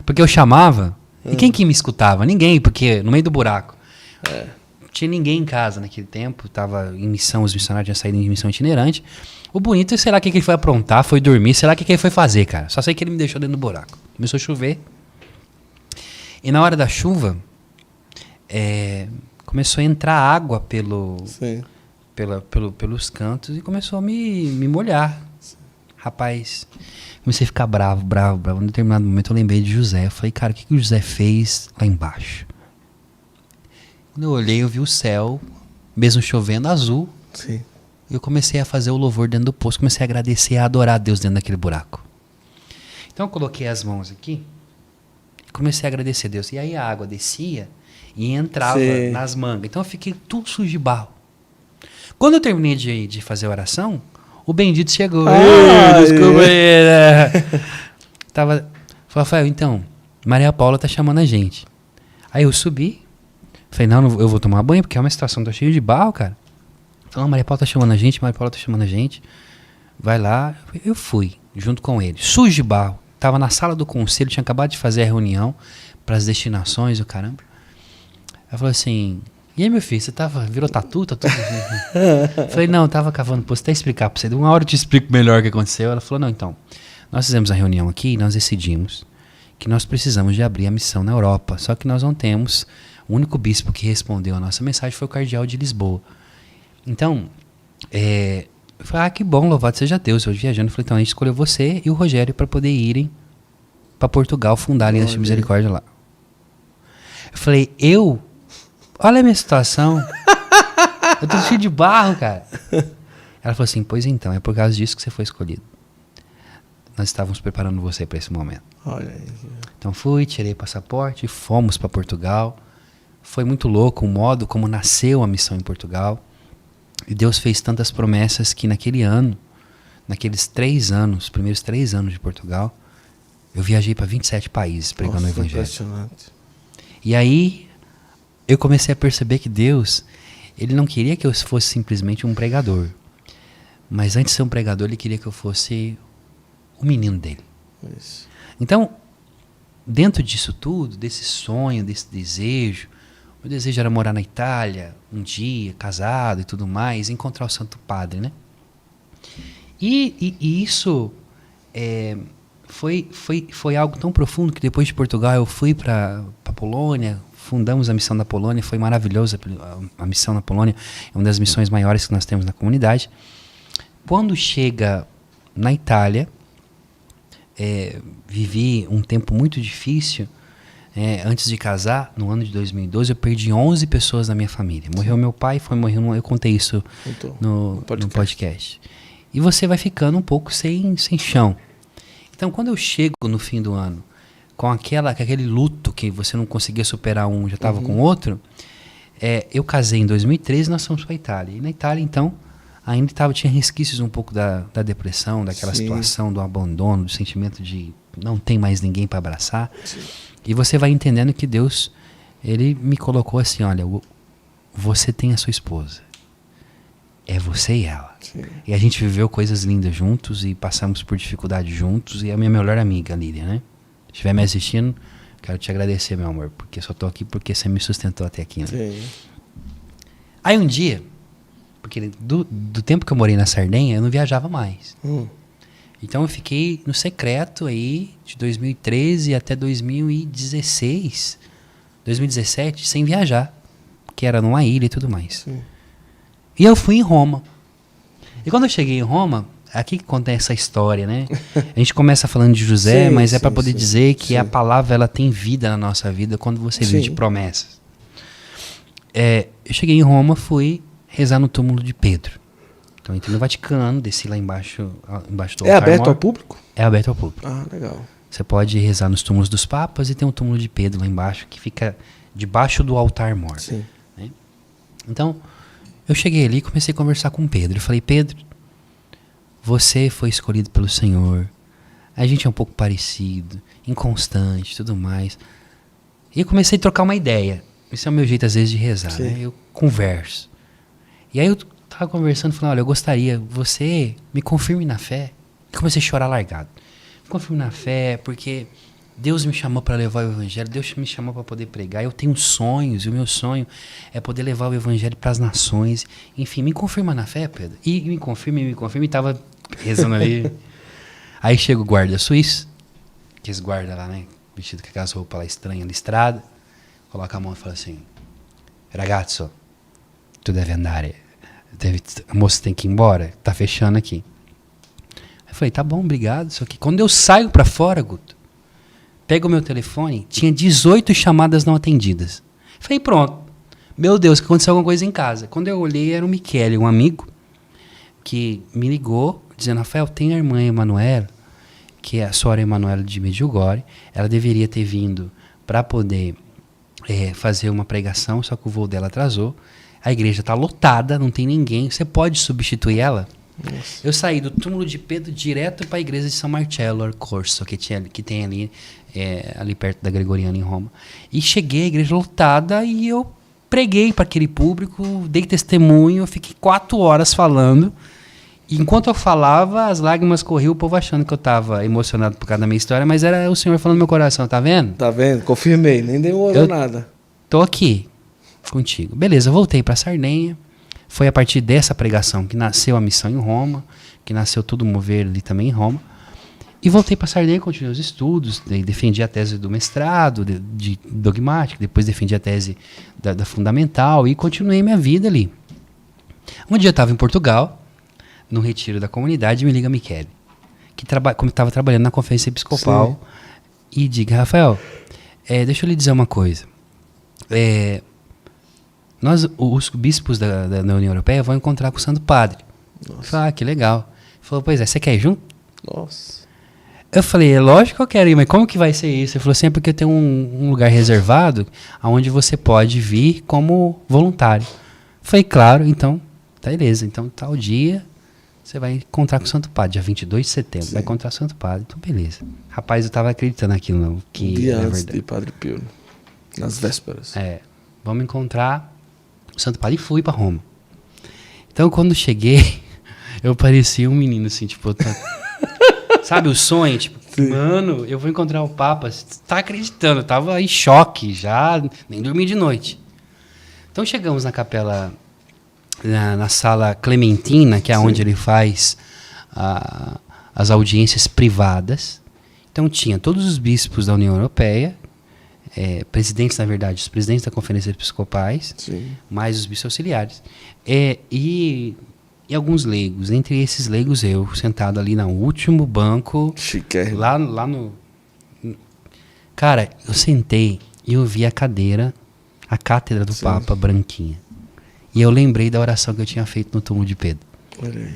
Porque eu chamava, e quem que me escutava? Ninguém, porque no meio do buraco. Não tinha ninguém em casa naquele tempo, tava em missão, os missionários tinham saído em missão itinerante. O bonito é, sei lá o que ele foi aprontar, foi dormir, sei lá o que ele foi fazer, cara. Só sei que ele me deixou dentro do buraco. Começou a chover. E na hora da chuva, começou a entrar água pelos cantos e começou a me molhar. Rapaz, comecei a ficar bravo. Em determinado momento eu lembrei de José. Eu falei, cara, o que o José fez lá embaixo? Quando eu olhei, eu vi o céu, mesmo chovendo, azul. Sim. E eu comecei a fazer o louvor dentro do poço, comecei a agradecer, a adorar a Deus dentro daquele buraco. Então eu coloquei as mãos aqui e comecei a agradecer a Deus. E aí a água descia e entrava nas mangas. Então eu fiquei tudo sujo de barro. Quando eu terminei de fazer a oração, o bendito chegou. Desculpa aí. Falei, Rafael, então, Maria Paula tá chamando a gente. Aí eu subi. Falei, não, eu vou tomar banho, porque é uma situação, tá cheio de barro, cara. Falei, Maria Paula tá chamando a gente, Vai lá. Eu fui, junto com ele. Sujo de barro. Tava na sala do conselho, tinha acabado de fazer a reunião para as destinações, o caramba. Ela falou assim, e aí, meu filho, você virou tatu? Falei, não, tava cavando poço, até explicar pra você. De uma hora eu te explico melhor o que aconteceu. Ela falou, não, então, nós fizemos a reunião aqui e nós decidimos que nós precisamos de abrir a missão na Europa. Só que nós não temos. O único bispo que respondeu a nossa mensagem foi o cardeal de Lisboa. Então, eu falei, que bom, louvado seja Deus. Eu viajando, falei, então a gente escolheu você e o Rogério para poder irem para Portugal, fundar a Aliança de Misericórdia lá. Eu falei, olha a minha situação. Eu tô cheio de barro, cara. Ela falou assim, pois então, é por causa disso que você foi escolhido. Nós estávamos preparando você para esse momento. Olha aí. Então fui, tirei passaporte, fomos para Portugal. Foi muito louco o modo como nasceu a missão em Portugal. E Deus fez tantas promessas que naquele ano, naqueles 3 anos, primeiros 3 anos de Portugal, eu viajei para 27 países pregando o Evangelho. Impressionante. E aí eu comecei a perceber que Deus, Ele não queria que eu fosse simplesmente um pregador. Mas antes de ser um pregador, Ele queria que eu fosse o menino dele. Isso. Então, dentro disso tudo, desse sonho, desse desejo, meu desejo era morar na Itália, um dia, casado e tudo mais, encontrar o Santo Padre, né? E isso foi algo tão profundo que depois de Portugal eu fui para a Polônia, fundamos a missão da Polônia, foi maravilhosa a missão na Polônia, é uma das missões maiores que nós temos na comunidade. Quando chega na Itália, vivi um tempo muito difícil. Antes de casar, no ano de 2012, eu perdi 11 pessoas da minha família. Morreu meu pai, eu contei isso no podcast. E você vai ficando um pouco sem chão. Então, quando eu chego no fim do ano, com aquele luto que você não conseguia superar já estava com outro, eu casei em 2013 e nós fomos para a Itália. E na Itália, então, ainda tinha resquícios um pouco da depressão, daquela situação do abandono, do sentimento de não tem mais ninguém para abraçar. Sim. E você vai entendendo que Deus, Ele me colocou assim, olha, você tem a sua esposa. É você e ela. Sim. E a gente viveu coisas lindas juntos e passamos por dificuldades juntos. E é a minha melhor amiga, Lília, né? Se estiver me assistindo, quero te agradecer, meu amor, porque só tô aqui porque você me sustentou até aqui, né? Sim. Aí um dia, porque do tempo que eu morei na Sardenha, eu não viajava mais. Então eu fiquei no secreto aí de 2013 até 2016, 2017, sem viajar, que era numa ilha e tudo mais. Sim. E eu fui em Roma. E quando eu cheguei em Roma, aqui que conta essa história, né? A gente começa falando de José, mas é para poder dizer que a palavra ela tem vida na nossa vida quando você vive de promessas. Eu cheguei em Roma, fui rezar no túmulo de Pedro. Então entrei no Vaticano, desci lá embaixo do altar. É aberto ao público? É aberto ao público. Ah, legal. Você pode rezar nos túmulos dos papas e tem um túmulo de Pedro lá embaixo, que fica debaixo do altar mor. Sim. Né? Então, eu cheguei ali e comecei a conversar com Pedro. Eu falei, Pedro, você foi escolhido pelo Senhor. A gente é um pouco parecido, inconstante, tudo mais. E eu comecei a trocar uma ideia. Esse é o meu jeito, às vezes, de rezar. Né? Eu converso. E aí eu estava conversando, falando, olha, eu gostaria, você me confirme na fé. Eu comecei a chorar largado. Me confirme na fé, porque Deus me chamou para levar o Evangelho, Deus me chamou para poder pregar. Eu tenho sonhos, e o meu sonho é poder levar o Evangelho para as nações. Enfim, me confirma na fé, Pedro. E me confirma, e estava rezando ali. Aí chega o guarda suíço, que esse guarda lá, né, vestido com aquelas roupas lá estranhas, listrada, coloca a mão e fala assim, ragazzo, tu deve andare. A moça tem que ir embora, tá fechando aqui. Eu falei, tá bom, obrigado. Só que quando eu saio pra fora, Guto, pego o meu telefone, tinha 18 chamadas não atendidas. Eu falei, pronto. Meu Deus, que aconteceu alguma coisa em casa. Quando eu olhei, era o Michele, um amigo, que me ligou, dizendo, Rafael, tem a irmã Emanuela, que é a Sora Emanuela de Medjugorje, ela deveria ter vindo para poder fazer uma pregação, só que o voo dela atrasou. A igreja está lotada, não tem ninguém. Você pode substituir ela? Nossa. Eu saí do túmulo de Pedro direto para a igreja de São Marcello Corso, que tem ali perto da Gregoriana, em Roma. E cheguei à igreja lotada e eu preguei para aquele público, dei testemunho, eu fiquei 4 horas falando. E enquanto eu falava, as lágrimas corriam, o povo achando que eu estava emocionado por causa da minha história, mas era o Senhor falando no meu coração, tá vendo? Tá vendo? Confirmei, nem demorou nada. Tô aqui contigo. Beleza, voltei para Sardenha. Foi a partir dessa pregação que nasceu a missão em Roma, que nasceu tudo mover ali também em Roma. E voltei para Sardenha, continuei os estudos, defendi a tese do mestrado, de dogmática, depois defendi a tese da fundamental e continuei minha vida ali. Um dia eu estava em Portugal, no retiro da comunidade, e me liga a Michele, que como estava trabalhando na conferência episcopal, e diga, Rafael, deixa eu lhe dizer uma coisa. Os bispos da União Europeia vão encontrar com o Santo Padre. Eu falei, que legal. Ele falou, pois é, você quer ir junto? Nossa. Eu falei, é lógico que eu quero ir, mas como que vai ser isso? Ele falou assim, é porque tem um lugar reservado onde você pode vir como voluntário. Eu falei, claro, então, tá beleza. Então, tal dia, você vai encontrar com o Santo Padre, dia 22 de setembro. Sim. Vai encontrar com o Santo Padre, então beleza. Rapaz, eu tava acreditando naquilo, não, que dia antes de Padre Pio, nas vésperas. Vamos encontrar o Santo Padre e fui para Roma. Então, quando cheguei, eu parecia um menino, assim, tipo... Sabe o sonho? Tipo, sim. Mano, eu vou encontrar o Papa. Você tá acreditando? Eu tava em choque já, nem dormi de noite. Então chegamos na capela, na sala Clementina, que é onde ele faz as audiências privadas. Então tinha todos os bispos da União Europeia, presidentes, na verdade, os presidentes da Conferência Episcopais, sim. Mais os bispos auxiliares. E alguns leigos. Entre esses leigos, eu, sentado ali no último banco. Chiquérrimo. Lá no... Cara, eu sentei e eu vi a cátedra do sim. Papa branquinha. E eu lembrei da oração que eu tinha feito no túmulo de Pedro. Olha aí.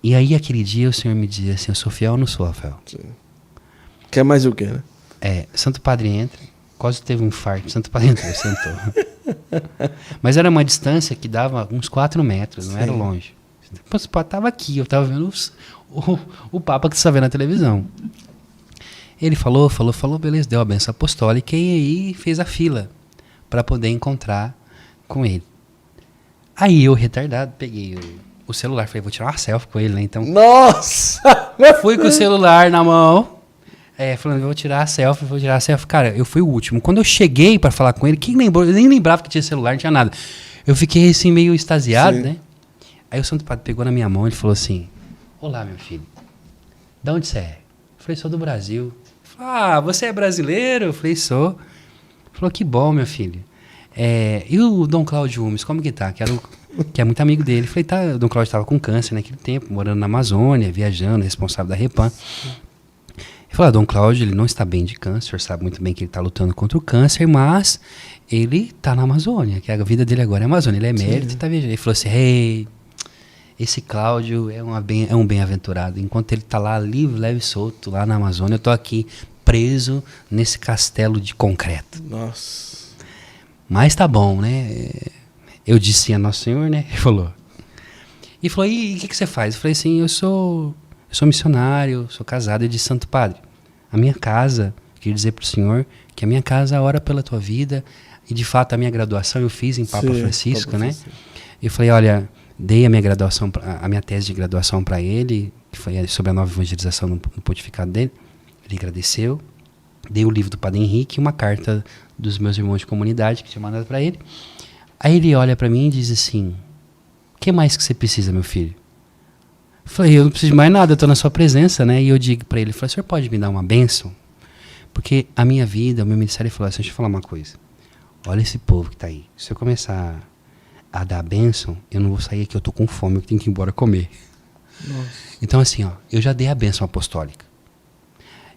E aí, aquele dia, o Senhor me dizia assim, eu sou fiel ou não sou, Rafael? Sim. Quer mais o quê, né? Santo Padre entra, quase teve um infarto. Santo Padre entrou, sentou. Mas era uma distância que dava uns 4 metros, não sim. Era longe. O Papa estava aqui, eu estava vendo o Papa que você está vendo na televisão. Ele falou, beleza, deu a benção apostólica e aí fez a fila para poder encontrar com ele. Aí eu, retardado, peguei o celular, falei, vou tirar uma selfie com ele, né? Então, nossa! Fui com o celular na mão, falando, vou tirar a selfie. Cara, eu fui o último. Quando eu cheguei para falar com ele, quem lembrou? Eu nem lembrava que tinha celular, não tinha nada. Eu fiquei assim meio extasiado, sim. Né? Aí o Santo Padre pegou na minha mão e falou assim, olá, meu filho, de onde você é? Eu falei, sou do Brasil. Ele falou, você é brasileiro? Eu falei, sou. Ele falou, que bom, meu filho. E o Dom Cláudio Umes, como que tá? Que é muito amigo dele. Eu falei, tá, o Dom Cláudio estava com câncer naquele tempo, morando na Amazônia, viajando, responsável da Repan. Ele falou, Dom Cláudio, ele não está bem de câncer, o senhor sabe muito bem que ele está lutando contra o câncer, mas ele está na Amazônia, que a vida dele agora é a Amazônia, ele é mérito e está viajando. Ele falou assim, esse Cláudio é um bem-aventurado. Enquanto ele está lá livre, leve e solto, lá na Amazônia, eu estou aqui preso nesse castelo de concreto. Nossa. Mas tá bom, né? Eu disse a Nosso Senhor, né? Ele falou. E falou, e o que você faz? Eu falei assim, eu sou missionário, sou casado. Ele disse, Santo Padre, a minha casa, queria dizer para o Senhor que a minha casa ora pela tua vida. E de fato a minha graduação eu fiz em Papa Francisco, né? Eu falei, olha... Dei a minha tese de graduação para ele, que foi sobre a nova evangelização no pontificado dele. Ele agradeceu. Dei o livro do Padre Henrique e uma carta dos meus irmãos de comunidade que tinha mandado para ele. Aí ele olha para mim e diz assim, o que mais que você precisa, meu filho? Eu falei, eu não preciso de mais nada, eu estou na sua presença, né? E eu digo para ele, o senhor pode me dar uma bênção? Porque a minha vida, o meu ministério, ele falou assim, deixa eu falar uma coisa. Olha esse povo que está aí. Se eu começar a dar a bênção, eu não vou sair aqui, eu tô com fome, eu tenho que ir embora comer. Nossa. Então assim, eu já dei a bênção apostólica.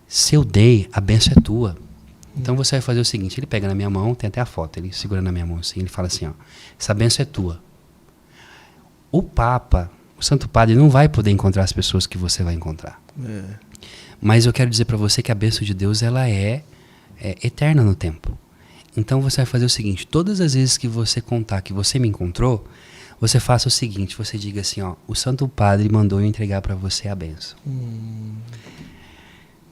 Se eu dei, a bênção é tua. Então você vai fazer o seguinte, ele pega na minha mão, tem até a foto, ele segura na minha mão assim, ele fala assim, essa bênção é tua. O Papa, o Santo Padre, não vai poder encontrar as pessoas que você vai encontrar. Mas eu quero dizer para você que a bênção de Deus, ela é eterna no tempo. Então você vai fazer o seguinte, todas as vezes que você contar que você me encontrou, você faça o seguinte, você diga assim, o Santo Padre mandou eu entregar para você a bênção.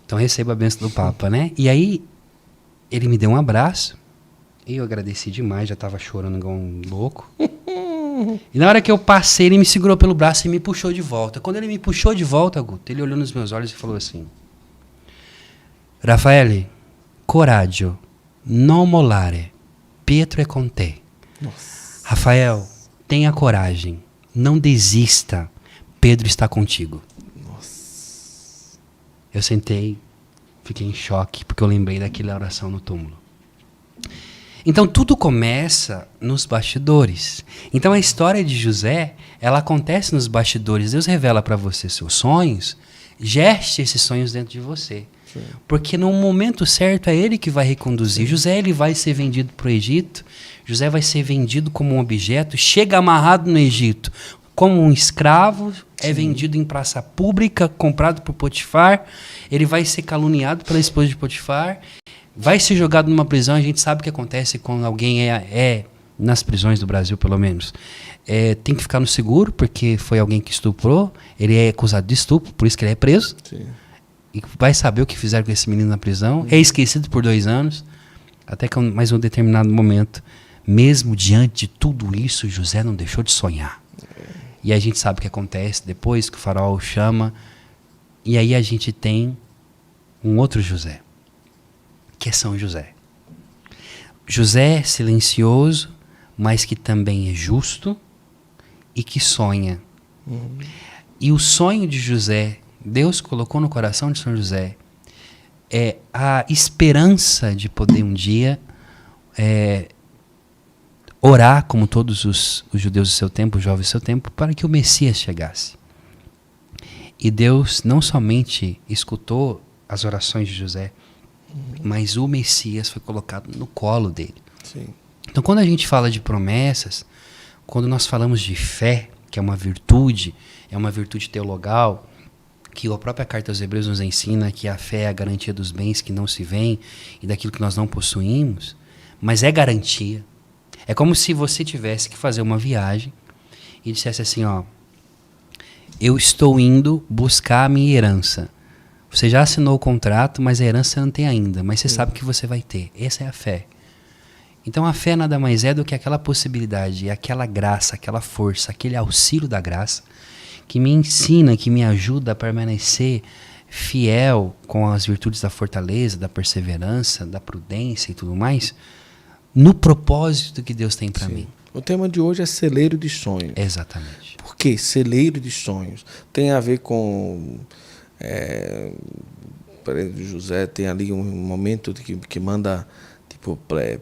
Então receba a bênção do Papa, né? E aí ele me deu um abraço, e eu agradeci demais, já estava chorando igual um louco. E na hora que eu passei, ele me segurou pelo braço e me puxou de volta. Quando ele me puxou de volta, Guto, ele olhou nos meus olhos e falou assim, Raffaele, coraggio. Non molare, Pietro è con te. Nossa. Rafael, tenha coragem, não desista, Pedro está contigo. Nossa. Eu sentei, fiquei em choque, porque eu lembrei daquela oração no túmulo. Então tudo começa nos bastidores. Então a história de José, ela acontece nos bastidores. Deus revela para você seus sonhos, geste esses sonhos dentro de você. Sim. Porque no momento certo é ele que vai reconduzir. Sim. José, ele vai ser vendido para o Egito. José vai ser vendido como um objeto, chega amarrado no Egito como um escravo, é vendido em praça pública, comprado por Potifar. Ele vai ser caluniado pela esposa de Potifar, vai ser jogado numa prisão. A gente sabe o que acontece quando alguém é nas prisões do Brasil, pelo menos. Tem que ficar no seguro, porque foi alguém que estuprou. Ele é acusado de estupro, por isso que ele é preso. Sim. E vai saber o que fizeram com esse menino na prisão. É esquecido por 2 anos, até que mais um determinado momento, mesmo diante de tudo isso, José não deixou de sonhar. E a gente sabe o que acontece depois que o faraó o chama. E aí a gente tem um outro José, que é São José. José silencioso, mas que também é justo e que sonha. E o sonho de José, Deus colocou no coração de São José, é a esperança de poder um dia orar, como todos os judeus do seu tempo, os jovens do seu tempo, para que o Messias chegasse. E Deus não somente escutou as orações de José, mas o Messias foi colocado no colo dele. Sim. Então, quando a gente fala de promessas, quando nós falamos de fé, que é uma virtude teologal, que a própria carta aos Hebreus nos ensina que a fé é a garantia dos bens que não se veem e daquilo que nós não possuímos, mas é garantia. É como se você tivesse que fazer uma viagem e dissesse assim, ó, eu estou indo buscar a minha herança. Você já assinou o contrato, mas a herança você não tem ainda, mas você sabe que você vai ter. Essa é a fé. Então a fé nada mais é do que aquela possibilidade, aquela graça, aquela força, aquele auxílio da graça que me ensina, que me ajuda a permanecer fiel com as virtudes da fortaleza, da perseverança, da prudência e tudo mais, no propósito que Deus tem para mim. O tema de hoje é celeiro de sonhos. Exatamente. Por que celeiro de sonhos? Tem a ver com... José tem ali um momento que manda tipo,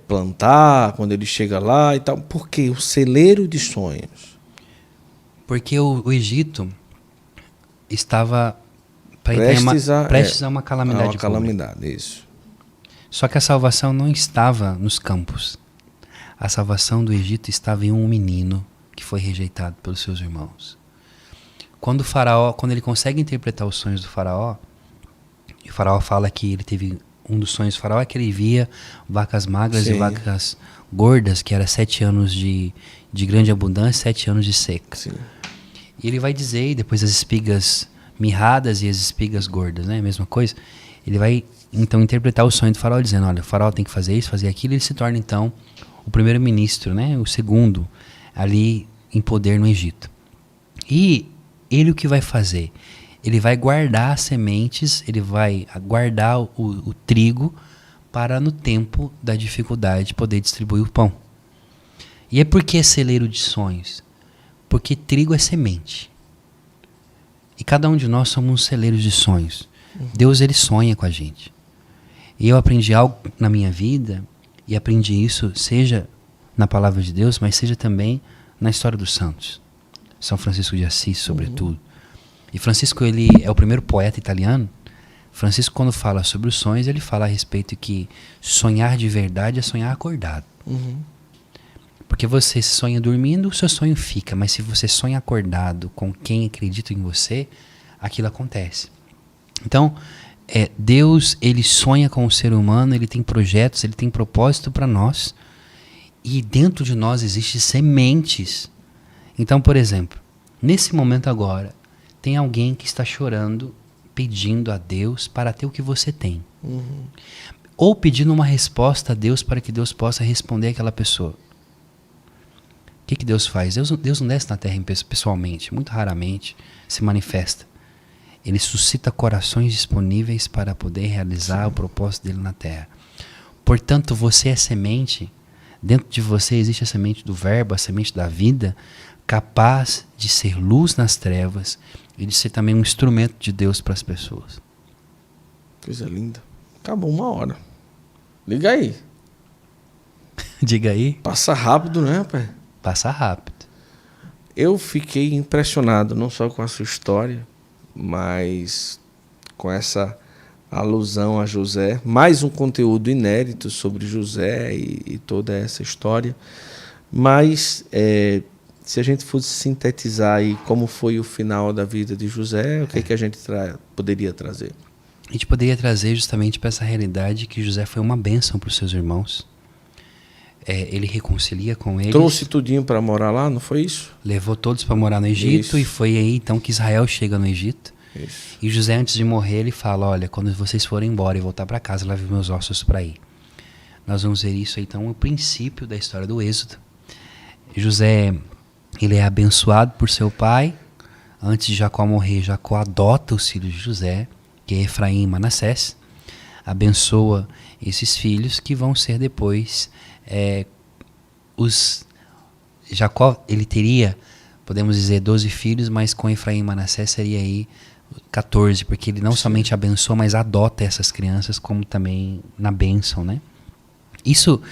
plantar, quando ele chega lá e tal. Por que o celeiro de sonhos? Porque o Egito estava prestes a uma calamidade pública. Calamidade, isso. Só que a salvação não estava nos campos. A salvação do Egito estava em um menino que foi rejeitado pelos seus irmãos. Quando ele consegue interpretar os sonhos do faraó, e o faraó fala que ele teve um dos sonhos do faraó é que ele via vacas magras e vacas gordas, que era 7 anos de grande abundância, 7 anos de seca. Sim. E ele vai dizer, e depois as espigas mirradas e as espigas gordas, né? A mesma coisa. Ele vai então interpretar o sonho do faraó dizendo, olha, o faraó tem que fazer isso, fazer aquilo, e ele se torna então o primeiro-ministro, né? O segundo ali em poder no Egito. E ele o que vai fazer? Ele vai guardar as sementes, ele vai guardar o trigo para no tempo da dificuldade poder distribuir o pão. E é por que celeiro de sonhos? Porque trigo é semente. E cada um de nós somos um celeiro de sonhos. Deus, ele sonha com a gente. E eu aprendi algo na minha vida, e aprendi isso, seja na palavra de Deus, mas seja também na história dos santos. São Francisco de Assis, sobretudo. E Francisco, ele é o primeiro poeta italiano. Francisco, quando fala sobre os sonhos, ele fala a respeito que sonhar de verdade é sonhar acordado. Porque você sonha dormindo, o seu sonho fica. Mas se você sonha acordado com quem acredita em você, aquilo acontece. Então, Deus, ele sonha com o ser humano, ele tem projetos, ele tem propósito para nós. E dentro de nós existem sementes. Então, por exemplo, nesse momento agora, tem alguém que está chorando, pedindo a Deus para ter o que você tem. Ou pedindo uma resposta a Deus para que Deus possa responder àquela pessoa. O que Deus faz? Deus não desce na terra pessoalmente, muito raramente se manifesta. Ele suscita corações disponíveis para poder realizar o propósito dele na terra. Portanto, você é semente. Dentro de você existe a semente do verbo, a semente da vida, capaz de ser luz nas trevas e de ser também um instrumento de Deus para as pessoas. Coisa linda. Acabou 1 hora. Liga aí. Diga aí. Passa rápido, né, rapaz? Passa rápido. Eu fiquei impressionado, não só com a sua história, mas com essa alusão a José. Mais um conteúdo inédito sobre José e toda essa história. Mas, se a gente fosse sintetizar aí como foi o final da vida de José, o que a gente poderia trazer? A gente poderia trazer justamente para essa realidade que José foi uma bênção para os seus irmãos. Ele reconcilia com eles. Trouxe tudinho para morar lá, não foi isso? Levou todos para morar no Egito. Isso. E foi aí então que Israel chega no Egito. Isso. E José, antes de morrer, ele fala: olha, quando vocês forem embora e voltar para casa, leve meus ossos para aí. Nós vamos ver isso aí, então, o princípio da história do Êxodo. José, ele é abençoado por seu pai. Antes de Jacó morrer, Jacó adota os filhos de José, que é Efraim e Manassés. Abençoa esses filhos que vão ser depois Jacó, ele teria, podemos dizer, 12 filhos, mas com Efraim e Manassés seria aí 14, porque ele não somente abençoa, mas adota essas crianças como também na bênção, né? Isso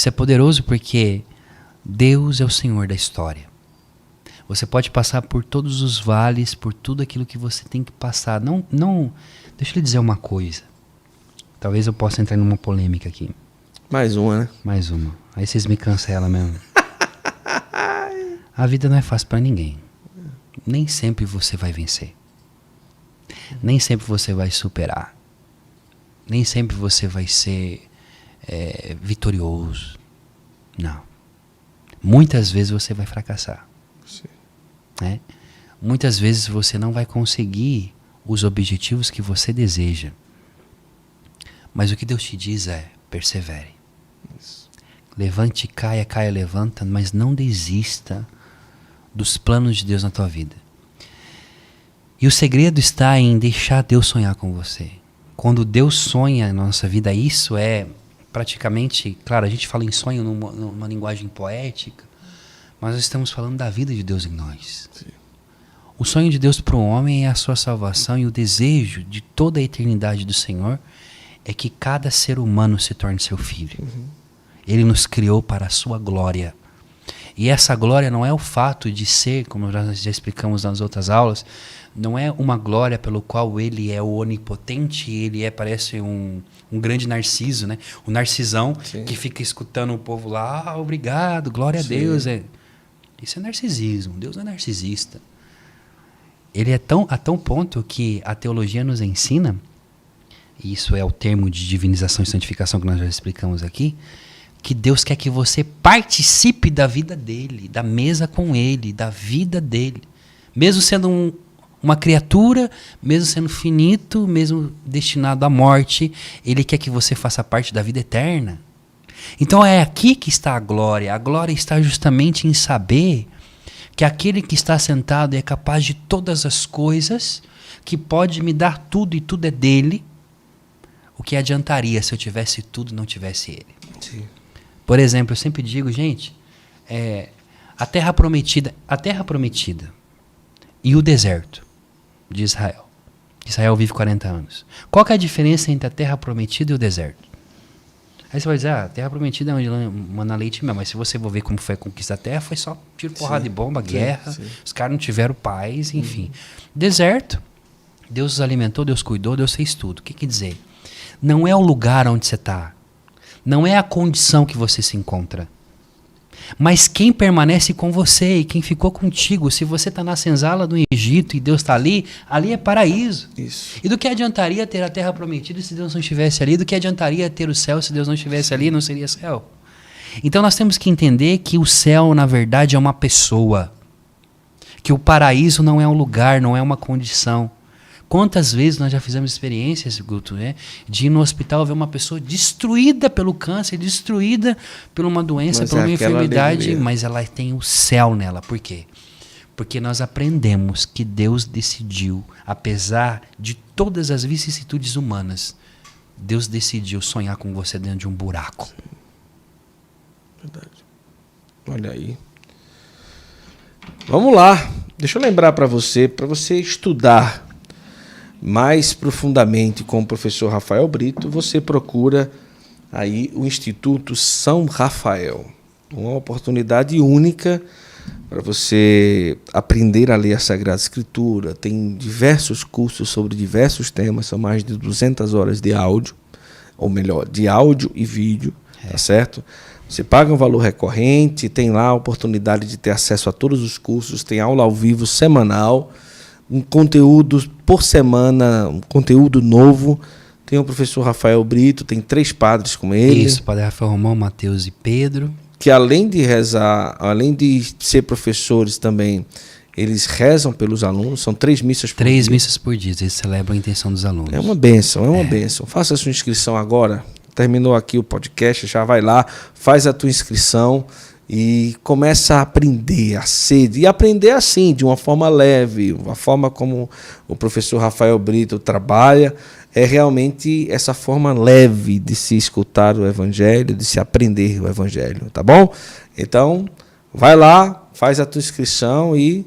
é poderoso porque Deus é o Senhor da história. Você pode passar por todos os vales, por tudo aquilo que você tem que passar. Não, deixa eu lhe dizer uma coisa. Talvez eu possa entrar numa polêmica aqui. Mais uma, né? Mais uma. Aí vocês me cancelam mesmo. A vida não é fácil para ninguém. Nem sempre você vai vencer. Nem sempre você vai superar. Nem sempre você vai ser vitorioso. Não. Muitas vezes você vai fracassar. Sim. Né? Muitas vezes você não vai conseguir os objetivos que você deseja. Mas o que Deus te diz é: persevere. Isso. Levante, caia, levanta, mas não desista dos planos de Deus na tua vida. E o segredo está em deixar Deus sonhar com você. Quando Deus sonha na nossa vida, isso é praticamente, claro, a gente fala em sonho numa linguagem poética, mas nós estamos falando da vida de Deus em nós. Sim. O sonho de Deus para o homem é a sua salvação, e o desejo de toda a eternidade do Senhor é que cada ser humano se torne seu filho. Uhum. Ele nos criou para a sua glória. E essa glória não é o fato de ser, como nós já explicamos nas outras aulas, não é uma glória pelo qual ele é o onipotente, ele parece um grande narciso, né? O narcisão. Sim. Que fica escutando o povo lá: obrigado, glória Sim. a Deus. Isso é narcisismo. Deus não é narcisista. Ele é a tão ponto que a teologia nos ensina, e isso é o termo de divinização e santificação que nós já explicamos aqui, que Deus quer que você participe da vida dele, da mesa com ele, da vida dele. Mesmo sendo uma criatura, mesmo sendo finito, mesmo destinado à morte, ele quer que você faça parte da vida eterna. Então é aqui que está a glória. A glória está justamente em saber que aquele que está sentado é capaz de todas as coisas, que pode me dar tudo e tudo é dele. O que adiantaria se eu tivesse tudo e não tivesse ele? Sim. Por exemplo, eu sempre digo, gente, a terra prometida e o deserto de Israel. Israel vive 40 anos. Qual que é a diferença entre a terra prometida e o deserto? Aí você vai dizer: a terra prometida é onde manda leite mesmo. Mas se você for ver como foi a conquista da terra, foi só tiro, porrada de bomba, guerra. Sim. Os caras não tiveram paz, enfim. Deserto, Deus os alimentou, Deus cuidou, Deus fez tudo. O que quer dizer? Não é o lugar onde você está. Não é a condição que você se encontra. Mas quem permanece com você e quem ficou contigo. Se você está na senzala do Egito e Deus está ali é paraíso. Isso. E do que adiantaria ter a terra prometida se Deus não estivesse ali? Do que adiantaria ter o céu se Deus não estivesse ali? Não seria céu. Então nós temos que entender que o céu, na verdade, é uma pessoa. Que o paraíso não é um lugar, não é uma condição. Quantas vezes nós já fizemos experiências, Guto, né, de ir no hospital ver uma pessoa destruída pelo câncer, destruída por uma doença, por uma enfermidade, mas ela tem o céu nela. Por quê? Porque nós aprendemos que Deus decidiu, apesar de todas as vicissitudes humanas, Deus decidiu sonhar com você dentro de um buraco. Verdade. Olha aí. Vamos lá. Deixa eu lembrar para você estudar mais profundamente com o professor Rafael Brito, você procura aí o Instituto São Rafael. Uma oportunidade única para você aprender a ler a Sagrada Escritura. Tem diversos cursos sobre diversos temas, são mais de 200 horas de áudio, ou melhor, de áudio e vídeo, tá certo? Você paga um valor recorrente, tem lá a oportunidade de ter acesso a todos os cursos, tem aula ao vivo semanal, um conteúdo por semana, um conteúdo novo. Tem o professor Rafael Brito, tem 3 padres com ele. Isso, Padre Rafael Romão, Mateus e Pedro. Que além de rezar, além de ser professores também, eles rezam pelos alunos, são 3 missas por dia. 3 missas por dia, eles celebram a intenção dos alunos. É uma bênção, é uma bênção. Faça a sua inscrição agora, terminou aqui o podcast, já vai lá, faz a tua inscrição e começa a aprender, a sede. E aprender assim, de uma forma leve, uma forma como o professor Rafael Brito trabalha, é realmente essa forma leve de se escutar o Evangelho, de se aprender o Evangelho, tá bom? Então, vai lá, faz a tua inscrição e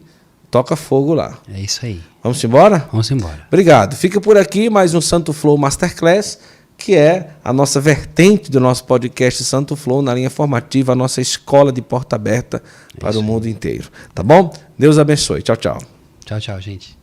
toca fogo lá. É isso aí. Vamos embora? Vamos embora. Obrigado. Fica por aqui mais um Santo Flow Masterclass, que é a nossa vertente do nosso podcast Santo Flow, na linha formativa, a nossa escola de porta aberta para o mundo inteiro. Tá bom? Deus abençoe. Tchau, tchau. Tchau, tchau, gente.